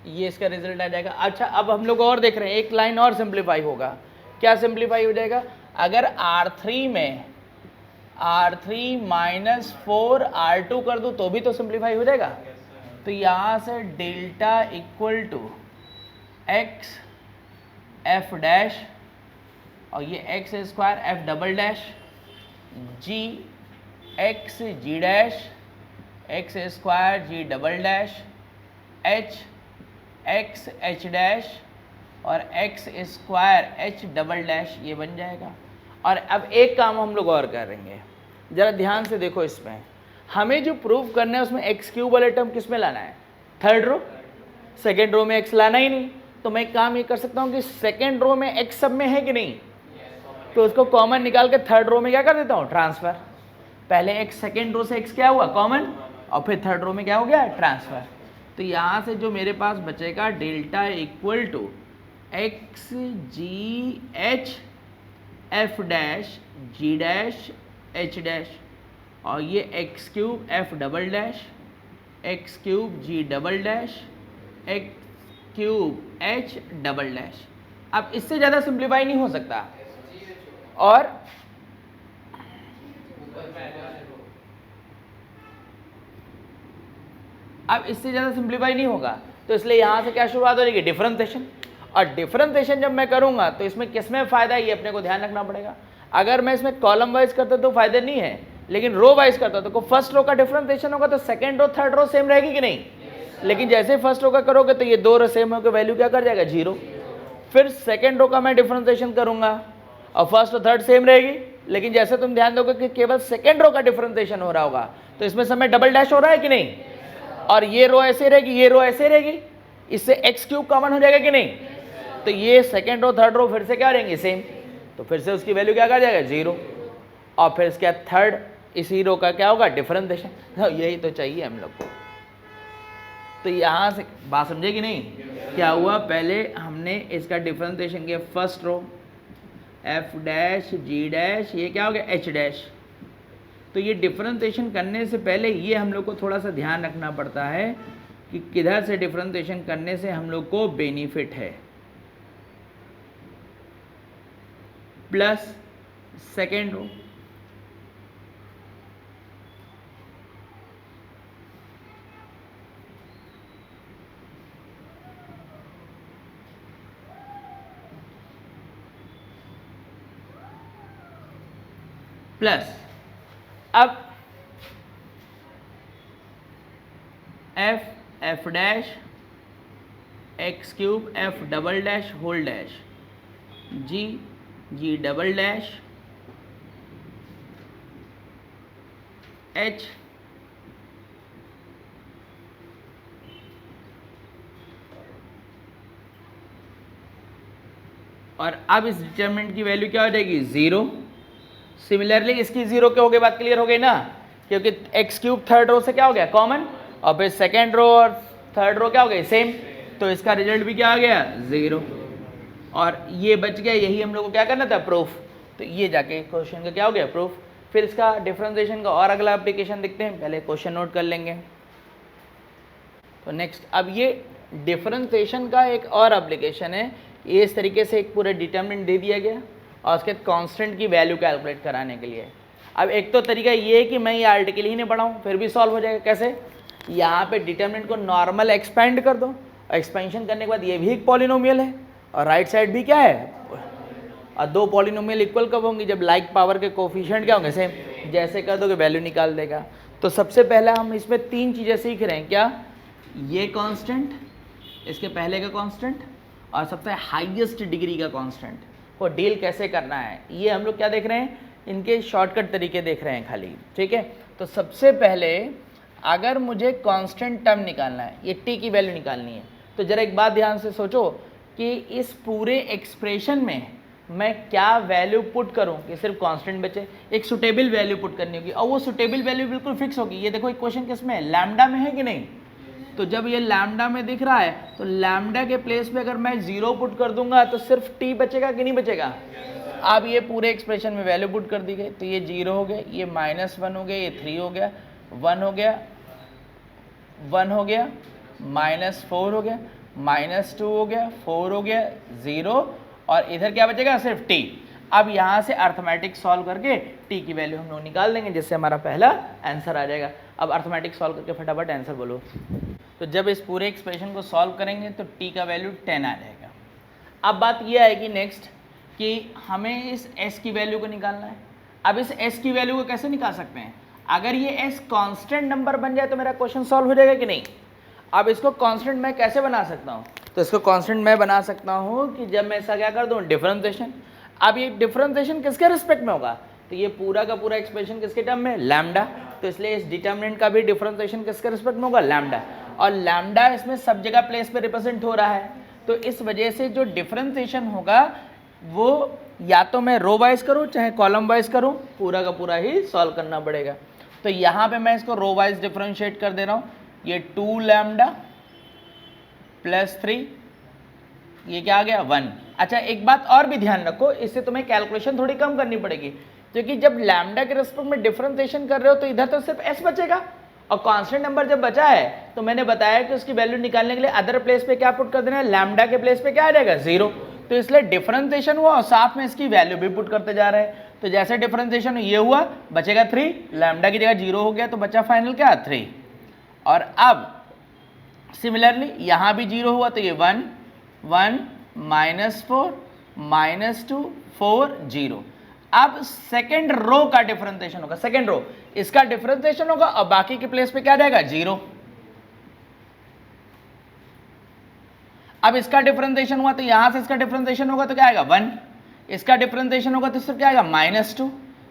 ये इसका रिजल्ट आ जाएगा। अच्छा, अब हम लोग और देख रहे हैं, एक लाइन और सिंप्लीफाई होगा। क्या सिंप्लीफाई हो जाएगा, अगर R3 में R3 माइनस 4 R2 कर दूँ तो भी तो सिंप्लीफाई हो जाएगा। तो यहाँ से delta equal to x f dash, और ये x square f double dash g x g dash x square g double dash h x h dash और x square h double dash, ये बन जाएगा। और अब एक काम हम लोग और करेंगे, ज़रा ध्यान से देखो, इसमें हमें जो प्रूफ करना है उसमें x क्यूब वाले टर्म किस में लाना है, थर्ड रो। सेकेंड रो में एक्स लाना ही नहीं, तो मैं एक काम ये कर सकता हूँ कि सेकेंड रो में एक्स सब में है कि नहीं, तो उसको कॉमन निकाल के थर्ड रो में क्या कर देता हूँ, ट्रांसफर। पहले एक्स सेकेंड रो से एक्स क्या हुआ, कॉमन, और फिर थर्ड रो में क्या हो गया, ट्रांसफर। तो यहाँ से जो मेरे पास बचेगा delta equal to X G H F dash G dash H dash, और ये X cube F double dash X cube G double dash X cube H double dash. अब इससे ज़्यादा सिंप्लीफाई नहीं हो सकता, और अब इससे ज़्यादा सिंप्लीफाई नहीं होगा, तो इसलिए यहाँ से क्या शुरुआत हो जाएगी, डिफरेंशिएशन। और डिफरेंशिएशन जब मैं करूँगा तो इसमें किसमें फ़ायदा, ये अपने को ध्यान रखना पड़ेगा। अगर मैं इसमें कॉलम वाइज करता तो फायदा नहीं है, लेकिन रो वाइज करता तो फर्स्ट रो का डिफरेंशिएशन होगा तो second row third row same रहेगी कि नहीं, लेकिन जैसे फर्स्ट रो का करोगे तो ये दो रो सेम होकर वैल्यू क्या कर जाएगा, 0। फिर सेकंड रो का मैं डिफरेंशिएशन करूंगा और फर्स्ट और थर्ड सेम रहेगी, लेकिन जैसे तुम ध्यान दोगे कि केवल सेकंड रो का डिफरेंशिएशन हो रहा होगा तो इसमें समय डबल डैश हो रहा है कि नहीं, और ये रो ऐसे रहेगी, ये रो ऐसे रहेगी, इससे एक्स क्यूब कॉमन हो जाएगा कि नहीं, तो ये सेकंड रो थर्ड रो फिर से क्या रहेंगे, सेम, तो फिर से उसकी वैल्यू क्या कर जाएगा, 0। और फिर इसके बाद थर्ड इसी रो का क्या होगा, डिफरेंशिएशन। यही तो चाहिए हम लोग को। तो यहाँ से बात समझे कि नहीं, क्या हुआ, पहले हमने इसका डिफरेंशिएशन किया, first row F dash G dash, ये क्या हो गया, एच डैश। तो ये डिफरेंशिएशन करने से पहले ये हम लोग को थोड़ा सा ध्यान रखना पड़ता है कि किधर से डिफरेंशिएशन करने से हम लोग को बेनिफिट है। प्लस सेकेंड रो प्लस अब F dash X cube F double dash whole dash G double dash H और अब इस डिटरमिनेंट की वैल्यू क्या हो जाएगी, 0। सिमिलरली इसकी 0 के हो गए, बात क्लियर हो गई ना, क्योंकि एक्स क्यूब थर्ड रो से क्या हो गया, कॉमन, और फिर सेकेंड रो और थर्ड रो क्या हो गए, सेम, तो इसका रिजल्ट भी क्या आ गया, 0। और ये बच गया, यही हम लोग को क्या करना था, प्रूफ। तो ये जाके क्वेश्चन का क्या हो गया, प्रूफ। फिर इसका डिफरेंशिएशन का और अगला एप्लीकेशन देखते हैं, पहले क्वेश्चन नोट कर लेंगे। तो नेक्स्ट, अब ये डिफरेंशिएशन का एक और एप्लीकेशन है, ये इस तरीके से एक पूरा डिटरमिनेंट दे दिया गया और उसके कांस्टेंट की वैल्यू कैलकुलेट कराने के लिए। अब एक तो तरीका ये है कि मैं ये आर्टिकल ही नहीं पढ़ाऊँ, फिर भी सॉल्व हो जाएगा। कैसे, यहाँ पे डिटरमिनेंट को नॉर्मल एक्सपेंड कर दो, एक्सपेंशन करने के बाद ये भी एक पॉलिनोमियल है और राइट साइड भी क्या है, और दो पॉलिनोमियल इक्वल कब होंगी, जब लाइक पावर के कोफिशिएंट क्या होंगे, सेम। जैसे कर दोगे वैल्यू निकाल देगा। तो सबसे पहला हम इसमें 3 चीज़ें सीख रहे हैं, क्या, ये कांस्टेंट, इसके पहले का कांस्टेंट और सबसे हाईएस्ट डिग्री का कांस्टेंट को डील कैसे करना है, ये हम लोग क्या देख रहे हैं, इनके शॉर्टकट तरीके देख रहे हैं खाली, ठीक है। तो सबसे पहले अगर मुझे कांस्टेंट टर्म निकालना है, ये टी की वैल्यू निकालनी है, तो ज़रा एक बात ध्यान से सोचो कि इस पूरे एक्सप्रेशन में मैं क्या वैल्यू पुट करूं कि सिर्फ कांस्टेंट बचे। एक सुटेबल वैल्यू पुट करनी होगी और वो सुटेबल वैल्यू बिल्कुल फिक्स होगी। ये देखो इक्वेशन किस में है, लैम्डा में है कि नहीं, तो जब ये लैम्डा में दिख रहा है तो लैम्डा के प्लेस पे अगर मैं 0 पुट कर दूंगा तो सिर्फ टी बचेगा कि नहीं बचेगा। अब ये पूरे एक्सप्रेशन में वैल्यू पुट कर दी गई, तो ये 0 हो गया, ये -1 हो गया, ये 3 हो गया, 1 हो गया, 1 हो गया, -4 हो गया, -2 हो गया, 4 हो गया, 0, और इधर क्या बचेगा, सिर्फ टी। अब यहाँ से अर्थमेटिक सॉल्व करके टी की वैल्यू हम लोग निकाल देंगे, जिससे हमारा पहला आंसर आ जाएगा। अब अर्थमेटिक सॉल्व करके फटाफट आंसर बोलो। तो जब इस पूरे एक्सप्रेशन को सॉल्व करेंगे तो टी का वैल्यू 10 आ जाएगा। अब बात यह है कि नेक्स्ट कि हमें इस s की वैल्यू को निकालना है। अब इस s की वैल्यू को कैसे निकाल सकते हैं, अगर ये s कांस्टेंट नंबर बन जाए तो मेरा क्वेश्चन सॉल्व हो जाएगा कि नहीं। अब इसको कांस्टेंट मैं कैसे बना सकता हूँ, तो इसको कांस्टेंट मैं बना सकता हूँ कि जब मैं ऐसा क्या कर दूँ, डिफरेंशिएशन। अब ये डिफरेंशिएशन किसके रिस्पेक्ट में होगा, तो ये पूरा का पूरा एक्सप्रेशन किसके टर्म में, लैम्डा, तो इसलिए इस डिटरमिनेंट का भी डिफरेंशिएशन किसके रिस्पेक्ट में होगा, लैम्डा। और लैम्डा इसमें सब जगह प्लेस पे रिप्रेजेंट हो रहा है, तो इस वजह से जो डिफरेंशिएशन होगा वो या तो मैं रो वाइज करूँ चाहे कॉलम वाइज करूँ, पूरा का पूरा ही सॉल्व करना पड़ेगा। तो यहाँ पे मैं इसको रो वाइज डिफरेंशिएट कर दे रहा हूँ, ये 2 लैम्डा प्लस 3, ये क्या आ गया 1। अच्छा एक बात और भी ध्यान रखो, इससे तुम्हें कैलकुलेशन थोड़ी कम करनी पड़ेगी, क्योंकि जब लैम्डा के रिस्पेक्ट में डिफरेंशिएशन कर रहे हो तो इधर तो सिर्फ s बचेगा, और कांस्टेंट नंबर जब बचा है तो मैंने बताया कि उसकी वैल्यू निकालने के लिए अदर प्लेस पे क्या पुट कर देना है, लैम्डा के प्लेस पे क्या आ जाएगा 0, तो इसलिए डिफरेंशिएशन हुआ और साथ में इसकी वैल्यू भी पुट करते जा रहे हैं। तो जैसे डिफरेंशिएशन ये हुआ बचेगा 3, लैम्डा की जगह 0 हो गया तो बचा फाइनल क्या 3। और अब सिमिलरली यहाँ भी 0 हुआ तो ये 1 1 -4 -2 4 0। अब सेकेंड रो का डिफरेंशिएशन होगा, सेकेंड रो इसका डिफरेंशिएशन होगा और बाकी के प्लेस पे क्या रहेगा 0। अब इसका डिफरेंशिएशन हुआ तो यहां से इसका डिफरेंशिएशन होगा तो क्या आएगा 1, इसका डिफरेंशिएशन होगा तो सिर्फ क्या आएगा -2,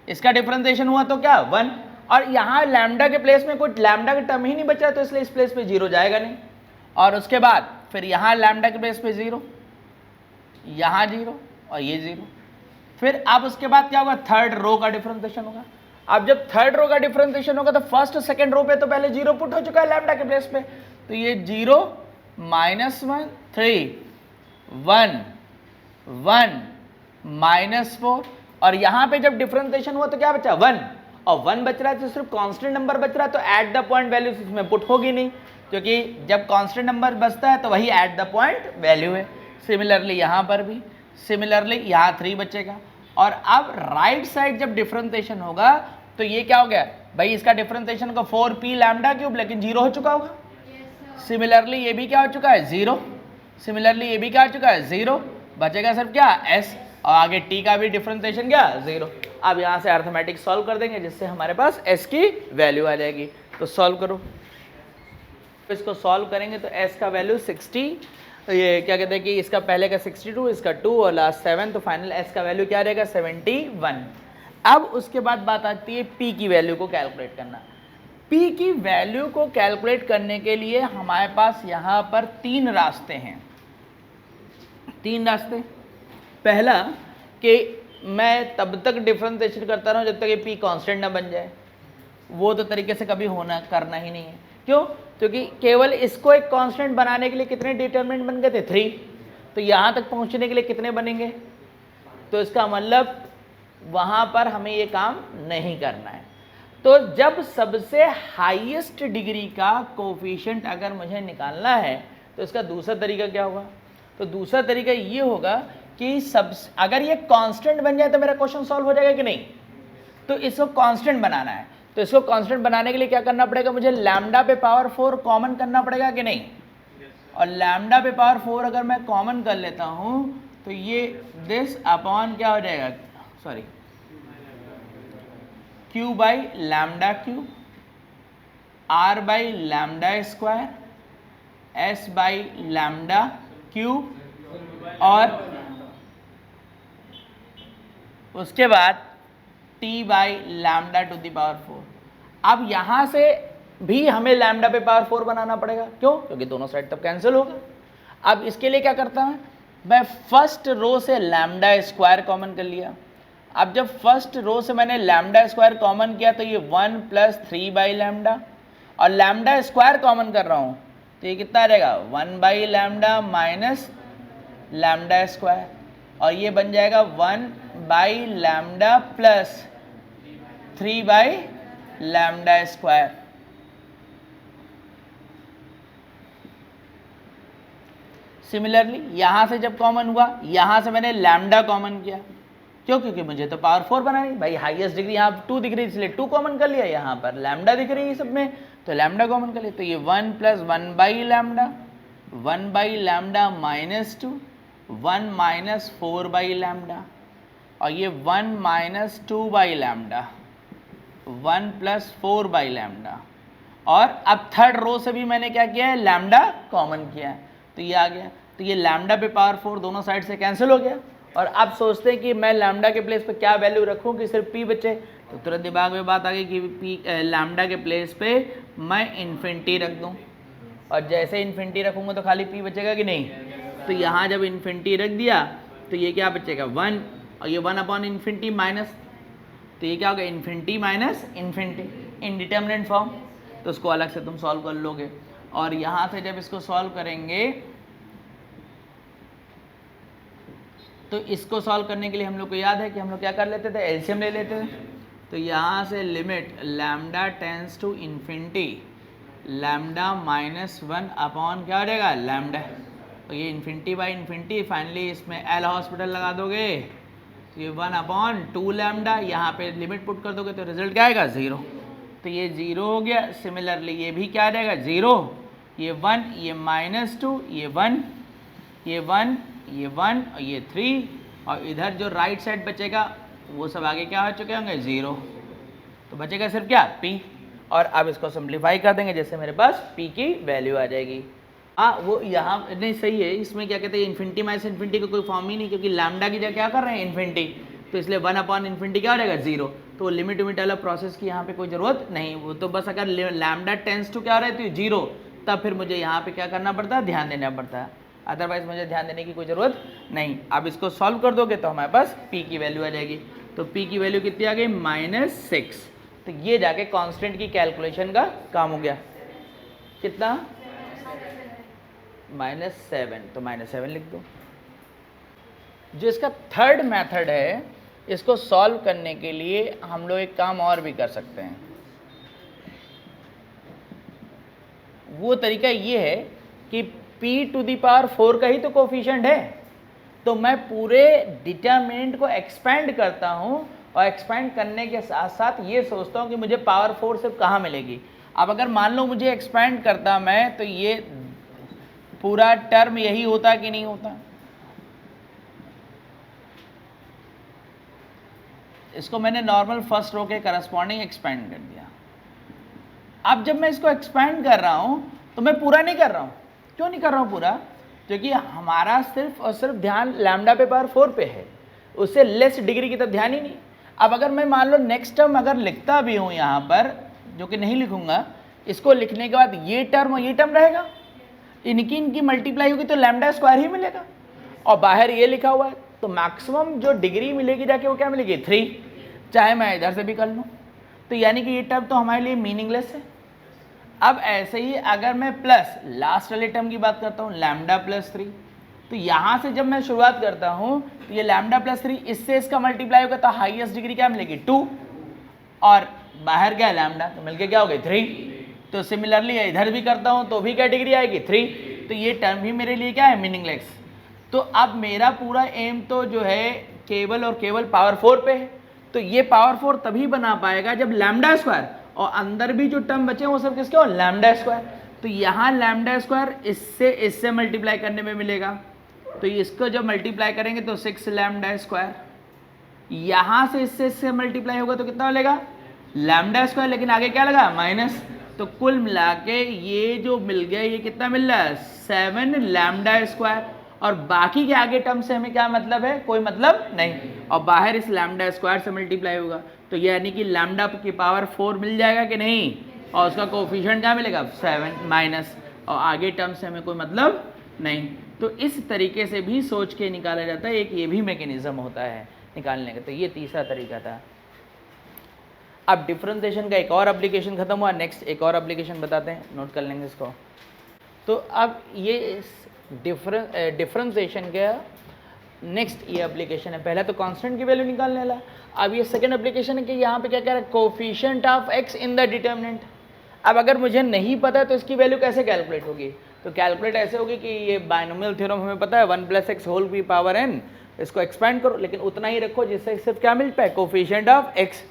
इसका डिफरेंशिएशन हुआ तो क्या 1, और यहाँ लैम्डा के प्लेस में कोई लैम्डा का टर्म ही नहीं बचा तो इसलिए इस प्लेस पे 0 जाएगा नहीं। और उसके बाद फिर यहाँ लैम्डा के प्लेस पे 0, यहाँ 0 और ये 0। फिर अब उसके बाद क्या होगा, थर्ड रो का डिफरेंशिएशन होगा। अब जब थर्ड रो का डिफरेंशिएशन होगा तो फर्स्ट और सेकंड रो पे तो पहले 0 पुट हो चुका है लैम्डा के प्लेस पे, तो ये 0 -1 3 1 1 -4, और यहाँ पे जब डिफरेंशिएशन हुआ तो क्या बचा 1, और 1 बच रहा है तो सिर्फ कांस्टेंट नंबर बच रहा है, तो एट द पॉइंट वैल्यू इसमें पुट होगी नहीं, क्योंकि जब कांस्टेंट नंबर बचता है तो वही एट द पॉइंट वैल्यू है। सिमिलरली यहाँ पर भी, सिमिलरली यहाँ 3 बचेगा। और अब राइट साइड जब डिफरेंशिएशन होगा तो ये क्या हो गया भाई, इसका डिफरेंशिएशन का 4p लैम्डा क्यूब, लेकिन 0 हो चुका होगा। सिमिलरली ये भी क्या हो चुका है 0, सिमिलरली ये भी क्या हो चुका है 0, बचेगा सिर्फ क्या s, और आगे t का भी डिफरेंशिएशन क्या 0। अब यहाँ से अर्थमेटिक सॉल्व कर देंगे जिससे हमारे पास s की वैल्यू आ जाएगी। तो सॉल्व करो, इसको सॉल्व करेंगे तो s का वैल्यू 60, ये क्या कहते हैं कि इसका पहले का 62, इसका 2 और लास्ट 7, तो फाइनल s का वैल्यू क्या रहेगा 71। अब उसके बाद बात आती है p की वैल्यू को कैलकुलेट करना। p की वैल्यू को कैलकुलेट करने के लिए हमारे पास यहाँ पर 3 रास्ते हैं, 3 रास्ते। पहला कि मैं तब तक डिफरेंशिएशन करता रहूँ जब तक ये p कांस्टेंट ना बन जाए, वो तो तरीके से कभी करना ही नहीं है। क्यों? क्योंकि केवल इसको एक कांस्टेंट बनाने के लिए कितने डिटरमिनेंट बन गए थे 3, तो यहाँ तक पहुँचने के लिए कितने बनेंगे, तो इसका मतलब वहाँ पर हमें ये काम नहीं करना है। तो जब सबसे हाईएस्ट डिग्री का कोफिशिएंट अगर मुझे निकालना है तो इसका दूसरा तरीका क्या होगा, तो दूसरा तरीका ये होगा कि अगर ये कांस्टेंट बन जाए तो मेरा क्वेश्चन सॉल्व हो जाएगा कि नहीं, तो इसको कांस्टेंट बनाना है। तो इसको कांस्टेंट बनाने के लिए क्या करना पड़ेगा, मुझे लैम्डा पे पावर 4 कॉमन करना पड़ेगा कि नहीं, और लैम्डा पे पावर 4 अगर मैं कॉमन कर लेता हूँ तो ये दिस अपॉन क्या हो जाएगा, sorry q by lambda cube, r by lambda square, s by lambda cube, और उसके बाद t by lambda two the power 4। अब यहाँ से भी हमें लैम्डा पे पावर 4 बनाना पड़ेगा, क्यों? क्योंकि दोनों साइड तब कैंसिल होगा। अब इसके लिए क्या करता हूँ मैं, फर्स्ट रो से लैम्डा स्क्वायर कॉमन कर लिया। अब जब फर्स्ट रो से मैंने लैम्डा स्क्वायर कॉमन किया तो ये 1 + 3 बाई लैम्डा, और लैम्डा स्क्वायर कॉमन कर रहा हूँ तो ये कितना रहेगा 1 by lambda minus lambda square, और ये बन जाएगा 1 by lambda plus 3 by lambda square. Similarly यहाँ से जब कॉमन हुआ, यहाँ से मैंने लैम्डा कॉमन किया, क्यों? क्योंकि मुझे तो पावर 4 बनानी भाई, हाईएस्ट डिग्री यहाँ 2 दिख रही इसलिए 2 कॉमन कर लिया, यहाँ पर लैम्डा दिख रही है सब में तो लैम्डा कॉमन कर लिया। तो ये 1 + 1 by lambda, 1 by lambda minus 2, 1 minus 4 by lambda, और ये 1 minus 2 by lambda, 1 + 4 by lambda, और अब थर्ड रो से भी मैंने क्या किया है लैम्डा कॉमन किया है तो ये आ गया। तो ये लैम्डा पे पावर 4 दोनों साइड से कैंसिल हो गया, और अब सोचते हैं कि मैं लैम्डा के प्लेस पे क्या वैल्यू रखूं कि सिर्फ p बचे, तो तुरंत दिमाग में बात आ गई कि p लैम्डा के प्लेस पे मैं इन्फिनिटी रख दूं, और जैसे इन्फिनिटी रखूँगा तो खाली p बचेगा कि नहीं। तो यहाँ जब इन्फिनिटी रख दिया तो ये क्या बचेगा 1, और ये 1/इन्फिनिटी माइनस, तो ये क्या होगा infinity minus infinity indeterminate form. तो उसको अलग से तुम सॉल्व कर लोगे, और यहाँ से जब इसको सॉल्व करेंगे तो इसको सॉल्व करने के लिए हम लोग को याद है कि हम लोग क्या कर लेते थे, एलसीएम ले लेते थे। तो यहाँ से limit lambda tends to infinity lambda -1 upon क्या हो जाएगा लैम्डा, तो ये इन्फिनिटी बाई इन्फिनिटी, फाइनली इसमें एल हॉस्पिटल लगा दोगे तो ये 1/2 लैम्डा, यहाँ पे लिमिट पुट कर दोगे तो रिजल्ट क्या आएगा 0। तो ये 0 हो गया। सिमिलरली ये भी क्या आ जाएगा 0, ये 1, ये -2, ये 1, ये 1, ये 1 और ये 3, और इधर जो राइट साइड बचेगा वो सब आगे क्या हो चुके होंगे 0, तो बचेगा सिर्फ क्या p। और अब इसको सिंप्लीफाई कर देंगे, जैसे मेरे पास p की वैल्यू आ जाएगी। वो यहाँ नहीं सही है, इसमें क्या कहते हैं इन्फिनिटी माइनस इन्फिनिटी का कोई फॉर्म ही नहीं, क्योंकि लैम्डा की जगह क्या कर रहे हैं इन्फिनिटी, तो इसलिए 1/इन्फिनिटी क्या हो जाएगा 0। तो लिमिट विमिट वाला प्रोसेस की यहाँ पे कोई ज़रूरत नहीं, वो तो बस अगर लैम्डा टेंस टू क्या हो रहा है तो 0, तब फिर मुझे यहाँ पे क्या करना पड़ता है, ध्यान देना पड़ता है, अदरवाइज मुझे ध्यान देने की कोई ज़रूरत नहीं। अब इसको सॉल्व कर दोगे तो हमारे पास p की वैल्यू आ जाएगी। तो p की वैल्यू कितनी आ गई -6। तो ये जाके कांस्टेंट की कैलकुलेशन का काम हो गया, कितना -7, तो -7 लिख दो। जो इसका थर्ड मेथड है, इसको सॉल्व करने के लिए हम लोग एक काम और भी कर सकते हैं। वो तरीका ये है कि p⁴ का ही तो कोफिशिएंट है, तो मैं पूरे डिटरमिनेंट को एक्सपेंड करता हूँ, और एक्सपेंड करने के साथ साथ ये सोचता हूँ कि मुझे पावर 4 सिर्फ कहाँ मिलेगी। अब अगर मान लो मुझे एक्सपेंड करता मैं, तो ये पूरा टर्म यही होता कि नहीं होता। इसको मैंने नॉर्मल फर्स्ट रो के करस्पॉन्डिंग एक्सपेंड कर दिया। अब जब मैं इसको एक्सपेंड कर रहा हूं तो मैं पूरा नहीं कर रहा हूं। क्यों नहीं कर रहा हूं पूरा? क्योंकि हमारा सिर्फ और सिर्फ ध्यान लैम्डा पे पावर 4 पे है, उससे लेस डिग्री की तरफ ध्यान ही नहीं। अब अगर मैं मान लो नेक्स्ट टर्म अगर लिखता भी हूं यहाँ पर, जो कि नहीं लिखूंगा, इसको लिखने के बाद ये टर्म और ये टर्म रहेगा, इनकी मल्टीप्लाई होगी तो लैम्डा स्क्वायर ही मिलेगा, और बाहर ये लिखा हुआ है, तो मैक्सिमम जो डिग्री मिलेगी जाके वो क्या मिलेगी 3, चाहे मैं इधर से भी कर लूँ। तो यानी कि ये टर्म तो हमारे लिए मीनिंगलेस है। अब ऐसे ही अगर मैं प्लस लास्ट वाले टर्म की बात करता हूँ लैम्डा +3, तो यहाँ से जब मैं शुरुआत करता हूँ तो ये लैम्डा +3 इससे इसका मल्टीप्लाई होगा तो हाईएस्ट डिग्री क्या मिलेगी 2, और बाहर क्या है लैम्डा, तो मिलके क्या हो गई 3। तो सिमिलरली इधर भी करता हूँ तो भी क्या डिग्री आएगी 3, तो ये टर्म भी मेरे लिए क्या है मीनिंगलेस। तो अब मेरा पूरा एम तो जो है केवल और केवल पावर 4 पे है, तो ये पावर 4 तभी बना पाएगा जब लैम्डा स्क्वायर और अंदर भी जो टर्म बचे वो सब किसके हो लैम्डा स्क्वायर। तो यहाँ लैम्डा स्क्वायर इससे मल्टीप्लाई करने में मिलेगा, तो इसको जब मल्टीप्लाई करेंगे तो 6 लैम्डा स्क्वायर, यहाँ से इससे मल्टीप्लाई होगा तो कितना मिलेगा लैम्डा स्क्वायर, लेकिन आगे क्या लगा माइनस। तो कुल मिला के ये जो मिल गया ये कितना मिल रहा है 7 लैम्डा स्क्वायर, और बाकी के आगे टर्म से हमें क्या मतलब है, कोई मतलब नहीं, और बाहर इस लैम्डा स्क्वायर से मल्टीप्लाई होगा, तो यानी कि लैम्डा की पावर 4 मिल जाएगा कि नहीं, और उसका कोफिशिएंट क्या मिलेगा 7 माइनस, और आगे टर्म से हमें कोई मतलब नहीं। तो इस तरीके से भी सोच के निकाला जाता है, एक ये भी मैकेनिज्म होता है निकालने का। तो ये तीसरा तरीका था। अब डिफरेंशिएशन का एक और एप्लीकेशन खत्म हुआ, नेक्स्ट एक और एप्लीकेशन बताते हैं, नोट कर लेंगे इसको। तो अब ये डिफरेंशिएशन का नेक्स्ट ये एप्लीकेशन है। पहला तो कांस्टेंट की वैल्यू निकालने वाला, अब ये सेकंड एप्लीकेशन है कि यहाँ पे क्या कह रहा है coefficient of x in the determinant. अब अगर मुझे नहीं पता तो इसकी वैल्यू कैसे कैलकुलेट होगी, तो कैलकुलेट ऐसे होगी कि ये बाइनोमियल थ्योरम हमें पता है 1 + x होल की पावर n, इसको एक्सपेंड करो लेकिन उतना ही रखो जिससे सिर्फ क्या मिल पाए कोफिशिएंट ऑफ x,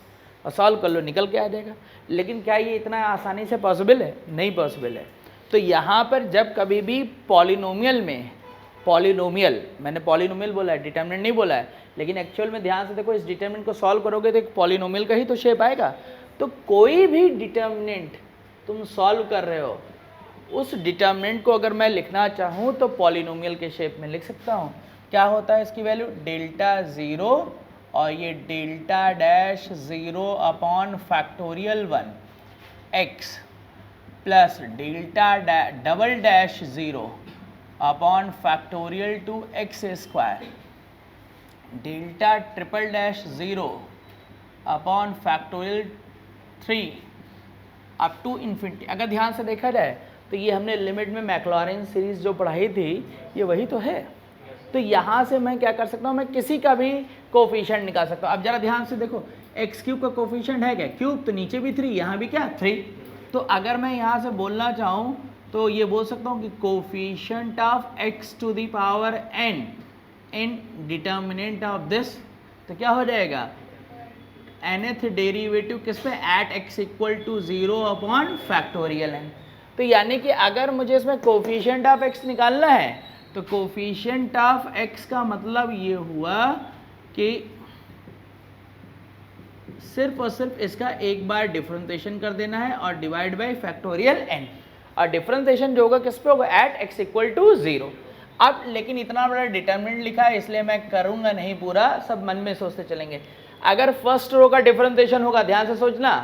और सॉल्व कर लो निकल के आ जाएगा। लेकिन क्या ये इतना आसानी से पॉसिबल है? नहीं पॉसिबल है। तो यहाँ पर जब कभी भी पॉलिनोमियल में, पॉलिनोमियल मैंने पॉलिनोमियल बोला है, डिटर्मिनेंट नहीं बोला है, लेकिन एक्चुअल में ध्यान से देखो इस डिटर्मिनेंट को सॉल्व करोगे तो एक पॉलिनोमियल का ही तो शेप आएगा। तो कोई भी डिटर्मिनेंट तुम सॉल्व कर रहे हो, उस डिटर्मिनेंट को अगर मैं लिखना चाहूँ तो पॉलिनोमियल के शेप में लिख सकता हूँ। क्या होता है इसकी वैल्यू Δ0 और ये Δ'0 upon factorial 1 x plus delta double dash 0 upon factorial two x square delta triple dash 0 upon factorial 3 up to infinity. अगर ध्यान से देखा जाए तो ये हमने लिमिट में मैक्लॉरिन सीरीज जो पढ़ाई थी ये वही तो है। तो यहाँ से मैं क्या कर सकता हूँ, मैं किसी का भी कोफिशिएंट निकाल सकता हूँ। अब जरा ध्यान से देखो, एक्स क्यूब का कोफिशिएंट है क्या, क्यूब, तो नीचे भी 3, यहाँ भी क्या 3। तो अगर मैं यहाँ से बोलना चाहूँ तो ये बोल सकता हूँ कि coefficient of x to the power n in determinant of this, तो क्या हो जाएगा nth डेरिवेटिव किस पे, at x equal to 0 upon factorial n। तो यानी कि अगर मुझे इसमें कोफिशिएंट ऑफ x निकालना है तो कोफिशिएंट ऑफ x का मतलब ये हुआ कि सिर्फ और सिर्फ इसका एक बार डिफरेंशिएशन कर देना है और डिवाइड बाय फैक्टोरियल n, और डिफरेंशिएशन जो होगा किस पे होगा, एट x इक्वल टू 0। अब लेकिन इतना बड़ा डिटरमिनेंट लिखा है इसलिए मैं करूंगा नहीं पूरा, सब मन में सोचते चलेंगे। अगर फर्स्ट रो का डिफरेंशिएशन होगा, ध्यान से सोचना,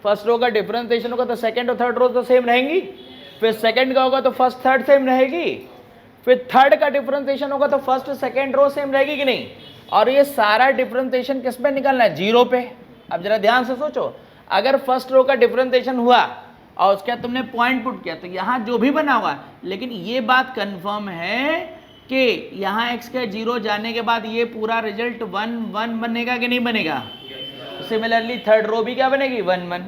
फर्स्ट रो का डिफरेंशिएशन होगा तो सेकंड और थर्ड रो तो सेम रहेंगी, फिर सेकंड का होगा तो फर्स्ट थर्ड सेम रहेगी, फिर थर्ड का डिफरेंशिएशन होगा तो फर्स्ट सेकंड रो सेम रहेगी कि नहीं, और ये सारा डिफरेंशिएशन किस पे निकलना है, 0 पे। अब जरा ध्यान से सोचो, अगर फर्स्ट रो का डिफरेंशिएशन हुआ और उसके बाद तुमने पॉइंट पुट किया तो यहाँ जो भी बना होगा, लेकिन ये बात कंफर्म है कि यहाँ x का 0 जाने के बाद ये पूरा रिजल्ट 1 1 बनेगा कि नहीं बनेगा। सिमिलरली थर्ड रो भी क्या बनेगी, 1 1,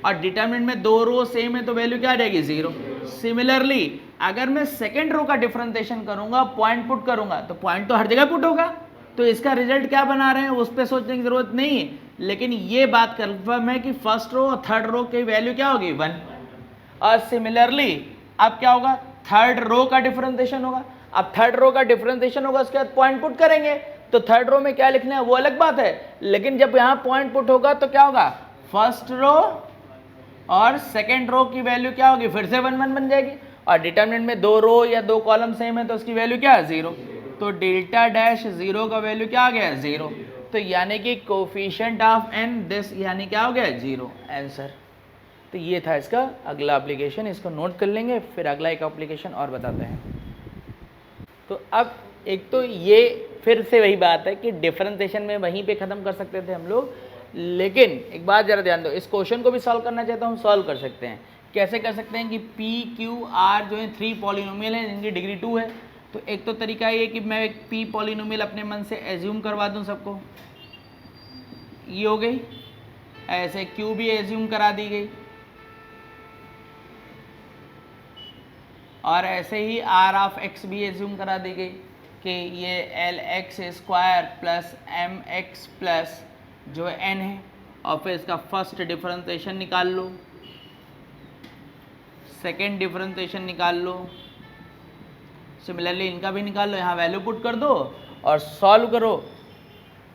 और डिटरमिनेंट में 2 रो सेम है तो वैल्यू क्या आ जाएगी, 0। सिमिलरली अगर मैं सेकेंड रो का डिफरेंशिएशन करूंगा, पॉइंट पुट करूंगा, तो पॉइंट तो हर जगह पुट होगा, तो इसका रिजल्ट क्या बना रहे हैं उस पर सोचने की जरूरत नहीं है, लेकिन ये बात कंफर्म है कि फर्स्ट रो और थर्ड रो की वैल्यू क्या होगी, 1। और सिमिलरली अब क्या होगा, थर्ड रो का डिफरेंशिएशन होगा। अब थर्ड रो का डिफरेंशिएशन होगा, उसके बाद पॉइंट पुट करेंगे, तो थर्ड रो में क्या लिखना है वो अलग बात है, लेकिन जब यहाँ पॉइंट पुट होगा तो क्या होगा, फर्स्ट रो और सेकेंड रो की वैल्यू क्या होगी, फिर से 1 1 बन जाएगी, और डिटरमिनेंट में 2 रो या 2 कॉलम सेम है तो उसकी वैल्यू क्या है, 0। तो डेल्टा डैश 0 का वैल्यू क्या आ गया, 0। तो यानी कि कोफिशिएंट ऑफ n दिस यानी क्या हो गया, 0 आंसर। तो ये था इसका अगला एप्लीकेशन, इसको नोट कर लेंगे, फिर अगला एक एप्लीकेशन और बताते हैं। तो अब एक तो ये फिर से वही बात है कि डिफरेंशिएशन में वहीं पे ख़त्म कर सकते थे हम लोग, लेकिन एक बात ज़रा ध्यान दो, इस क्वेश्चन को भी सॉल्व करना चाहता हूँ, सॉल्व कर सकते हैं। कैसे कर सकते हैं कि P Q R जो है 3 पॉलिनोमियल हैं जिनकी डिग्री 2 है। तो एक तो तरीका ये कि मैं एक P पॉलिनोमियल अपने मन से एज्यूम करवा दूँ सबको, ये हो गई, ऐसे Q भी एज्यूम करा दी गई, और ऐसे ही R ऑफ X भी एज्यूम करा दी गई कि ये LX square plus MX plus जो है N है, और फिर इसका फर्स्ट डिफरेंशिएशन निकाल लो, सेकेंड डिफरेंशिएशन निकाल लो, सिमिलरली इनका भी निकाल लो, यहाँ वैल्यू पुट कर दो और सॉल्व करो,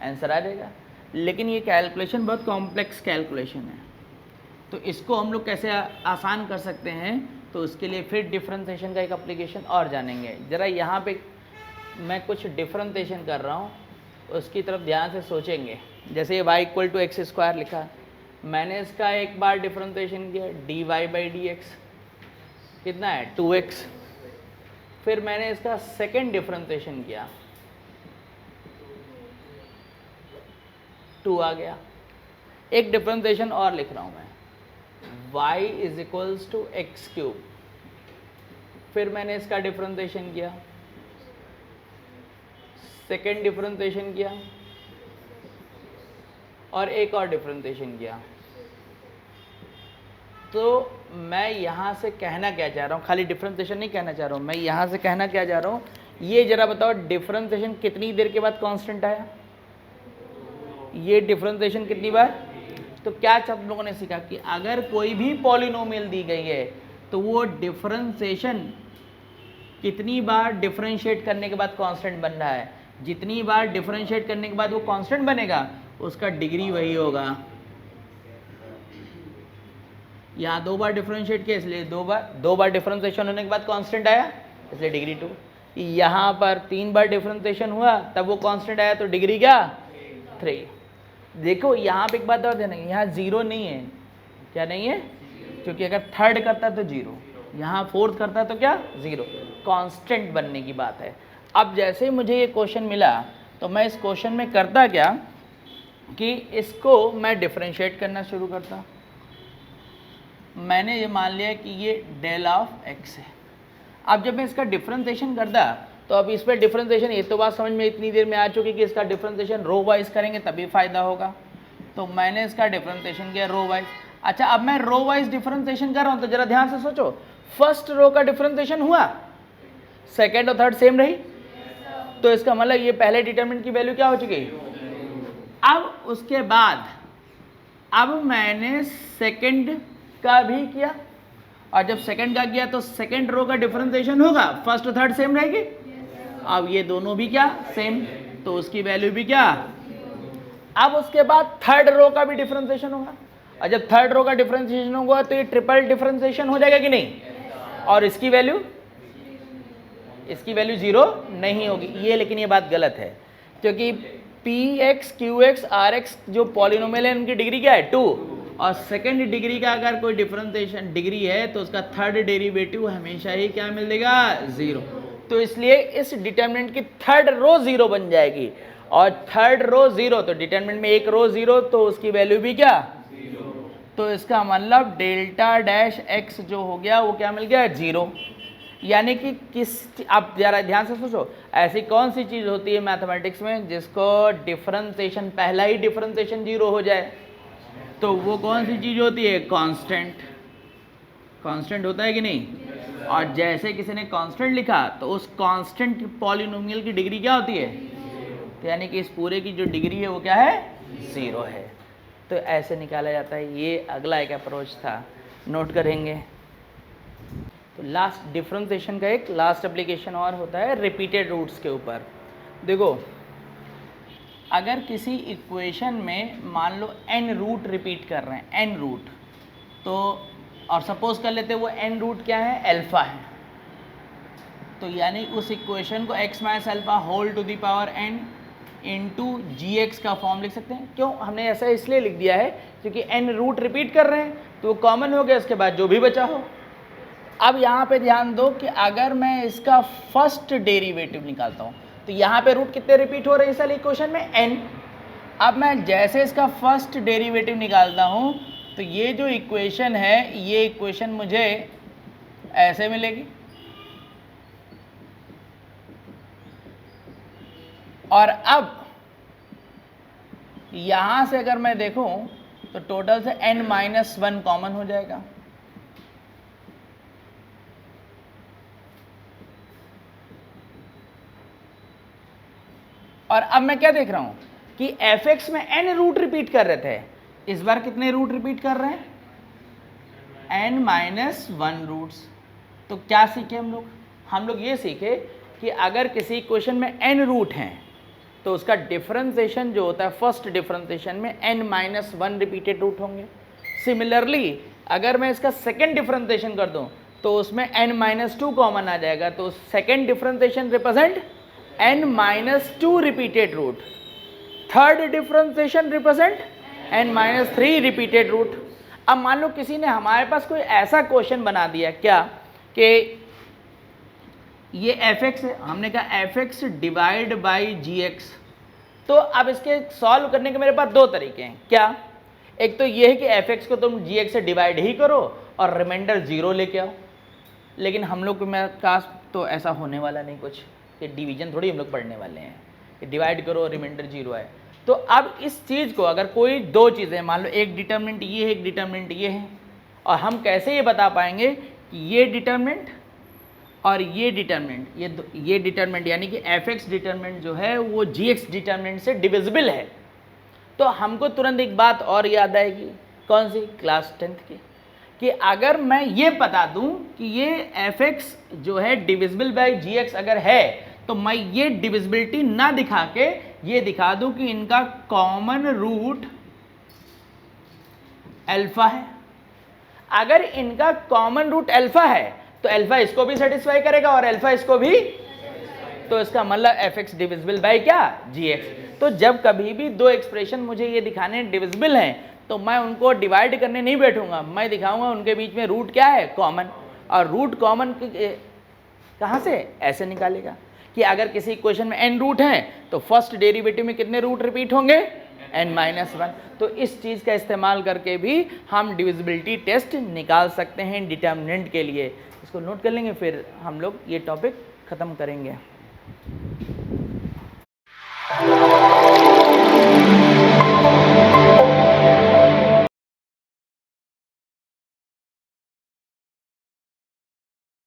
आंसर आ जाएगा। लेकिन ये कैलकुलेशन बहुत कॉम्प्लेक्स कैलकुलेशन है, तो इसको हम लोग कैसे आसान कर सकते हैं, तो उसके लिए फिर डिफरेंशिएशन का एक एप्लीकेशन और जानेंगे। ज़रा यहाँ पे मैं कुछ डिफरेंशिएशन कर रहा हूँ, उसकी तरफ ध्यान से सोचेंगे। जैसे y equal to x square लिखा, मैंने इसका एक बार डिफरेंशिएशन किया, dy/dx कितना है, 2x। फिर मैंने इसका सेकेंड डिफरेंशिएशन किया, 2 आ गया। एक डिफरेंशिएशन और लिख रहा हूँ मैं, y is equals to x cube, फिर मैंने इसका डिफरेंशिएशन किया, सेकेंड डिफरेंशिएशन किया, और एक और डिफरेंशिएशन किया। तो मैं यहाँ से कहना क्या चाह रहा हूँ, खाली डिफरेंशिएशन नहीं कहना चाह रहा हूँ, मैं यहाँ से कहना क्या चाह रहा हूँ, ये जरा बताओ डिफरेंशिएशन कितनी देर के बाद कांस्टेंट आया, ये डिफरेंशिएशन कितनी बार। तो क्या आप लोगों ने सीखा कि अगर कोई भी पॉलिनोमियल दी गई है तो वो डिफरेंशिएशन कितनी बार डिफरेंशिएट करने के बाद कांस्टेंट बन रहा है, जितनी बार डिफरेंशिएट करने के बाद वो कांस्टेंट बनेगा उसका डिग्री वही होगा। यहाँ 2 बार डिफरेंशिएट किया इसलिए 2 बार डिफरेंशिएशन होने के बाद कांस्टेंट आया इसलिए डिग्री 2। यहाँ पर 3 बार डिफरेंशिएशन हुआ तब वो कांस्टेंट आया तो डिग्री क्या, 3। देखो यहाँ पे एक बात और ध्यान रखिए, यहाँ 0 नहीं है, क्या नहीं है, क्योंकि अगर थर्ड करता है तो 0, यहाँ फोर्थ करता है तो क्या 0, कांस्टेंट बनने की बात है। अब जैसे ही मुझे ये क्वेश्चन मिला तो मैं इस क्वेश्चन में करता क्या कि इसको मैं डिफरेंशिएट करना शुरू करता। मैंने ये मान लिया कि ये डेल ऑफ एक्स है। अब जब मैं इसका डिफरेंशिएशन करता तो अब इस पर डिफरेंशिएशन, ये तो बात समझ में इतनी देर में आ चुकी कि इसका डिफरेंशिएशन रो वाइज करेंगे तभी फ़ायदा होगा। तो मैंने इसका डिफरेंशिएशन किया रो वाइज। अच्छा, अब मैं रो वाइज डिफरेंशिएशन कर रहा हूँ तो जरा ध्यान से सोचो, फर्स्ट रो का डिफरेंशिएशन हुआ, सेकेंड और थर्ड सेम रही, तो इसका मतलब ये पहले डिटरमिनेंट की वैल्यू क्या हो चुकी। अब उसके बाद अब मैंने सेकंड का भी किया, और जब सेकंड का किया तो सेकंड रो का डिफरेंशिएशन होगा, फर्स्ट और थर्ड सेम रहेगी। अब ये दोनों भी क्या सेम, तो उसकी वैल्यू भी क्या। अब उसके बाद थर्ड रो का भी डिफरेंशिएशन होगा, और जब थर्ड रो का डिफरेंशिएशन होगा तो ये ट्रिपल डिफरेंशिएशन हो जाएगा कि नहीं, और इसकी वैल्यू 0 नहीं होगी। ये लेकिन ये बात गलत है, क्योंकि px qx rx जो पॉलिनोमियल है उनकी डिग्री क्या है 2, और सेकंड डिग्री का अगर कोई डिफरेंशिएशन डिग्री है तो उसका थर्ड डेरिवेटिव हमेशा ही क्या मिलेगा 0। तो इसलिए इस डिटरमिनेंट की थर्ड रो 0 बन जाएगी, और थर्ड रो 0 तो डिटरमिनेंट में एक रो 0 तो उसकी वैल्यू भी क्या 0। तो इसका मतलब डेल्टा डैश x जो हो गया वो क्या मिल गया 0। यानी कि आप जरा ध्यान से सोचो, ऐसी कौन सी चीज़ होती है मैथमेटिक्स में जिसको डिफरेंशिएशन, पहला ही डिफरेंशिएशन 0 हो जाए, तो वो कौन सी चीज़ होती है, कांस्टेंट। कांस्टेंट होता है कि नहीं। और जैसे किसी ने कांस्टेंट लिखा तो उस कांस्टेंट पॉलिनोमियल की डिग्री क्या होती है, तो यानी कि इस पूरे की जो डिग्री है वो क्या है 0 है। तो ऐसे निकाला जाता है। ये अगला एक अप्रोच था, नोट करेंगे। तो लास्ट डिफरेंशिएशन का एक लास्ट एप्लीकेशन और होता है रिपीटेड रूट्स के ऊपर। देखो, अगर किसी इक्वेशन में मान लो n रूट रिपीट कर रहे हैं, n रूट, तो और सपोज कर लेते हैं वो n रूट क्या है, अल्फा है, तो यानी उस इक्वेशन को x minus alpha whole to the power n into g x का फॉर्म लिख सकते हैं। क्यों हमने ऐसा इसलिए लिख दिया है क्योंकि n रूट रिपीट कर रहे हैं तो वो कॉमन हो गया, उसके बाद जो भी बचा हो। अब यहाँ पे ध्यान दो कि अगर मैं इसका फर्स्ट डेरिवेटिव निकालता हूँ तो यहाँ पे रूट कितने रिपीट हो रहे हैं इस वाले इक्वेशन में, n। अब मैं जैसे इसका फर्स्ट डेरिवेटिव निकालता हूँ तो ये जो इक्वेशन है, ये इक्वेशन मुझे ऐसे मिलेगी, और अब यहाँ से अगर मैं देखूँ तो टोटल से n-1 कॉमन हो जाएगा। और अब मैं क्या देख रहा हूं कि fx में n रूट रिपीट कर रहे थे, इस बार कितने रूट रिपीट कर रहे हैं, n-1 रूट्स। तो क्या सीखे हम लोग ये सीखे कि अगर किसी इक्वेशन में n रूट हैं तो उसका डिफरेंशिएशन जो होता है फर्स्ट डिफरेंशिएशन में n-1 रिपीटेड रूट होंगे। सिमिलरली अगर मैं इसका सेकेंड डिफरेंशिएशन कर दूं तो उसमें n-2 कॉमन आ जाएगा, तो second differentiation represent n-2 repeated root, third differentiation represent n-3 repeated root. अब मान लो किसी ने हमारे पास कोई ऐसा क्वेश्चन बना दिया क्या कि ये fx है, हमने कहा fx डिवाइड बाई gx, तो अब इसके सॉल्व करने के मेरे पास दो तरीके हैं। क्या, एक तो ये है कि fx को तुम gx से डिवाइड ही करो और रिमाइंडर 0 लेके आओ, लेकिन हम लोग में पास तो ऐसा होने वाला नहीं कुछ, कि डिवीजन थोड़ी हम लोग पढ़ने वाले हैं कि डिवाइड करो रिमाइंडर 0 है। तो अब इस चीज़ को अगर कोई दो चीज़ें, मान लो एक डिटर्मिनेंट ये है, एक डिटर्मिनेंट ये है, और हम कैसे ये बता पाएंगे कि ये डिटर्मिनेंट और ये डिटर्मिनेंट, ये डिटर्मिनेंट यानी कि fx डिटर्मिनेंट जो है वो gx डिटर्मिनेंट से डिविजिबल है। तो हमको तुरंत एक बात और याद आएगी, कौन सी, क्लास 10th की, कि अगर मैं ये बता दूं कि ये fx जो है डिविजिबल बाय gx अगर है, तो मैं ये डिविजिबिलिटी ना दिखा के ये दिखा दूं कि इनका कॉमन रूट अल्फा है। अगर इनका कॉमन रूट अल्फा है तो अल्फा इसको भी सेटिस्फाई करेगा और अल्फा इसको भी, तो इसका मतलब fx डिविजिबल बाय क्या, gx। तो जब कभी भी दो एक्सप्रेशन मुझे ये दिखाने डिविजिबल हैं तो मैं उनको डिवाइड करने नहीं बैठूंगा, मैं दिखाऊंगा उनके बीच में रूट क्या है, कॉमन। और रूट कॉमन कहाँ से, ऐसे निकालेगा कि अगर किसी इक्वेशन में n रूट हैं तो फर्स्ट डेरिवेटिव में कितने रूट रिपीट होंगे, n-1। तो इस चीज़ का इस्तेमाल करके भी हम डिविजिबिलिटी टेस्ट निकाल सकते हैं डिटर्मिनेंट के लिए। इसको नोट कर लेंगे, फिर हम लोग ये टॉपिक ख़त्म करेंगे।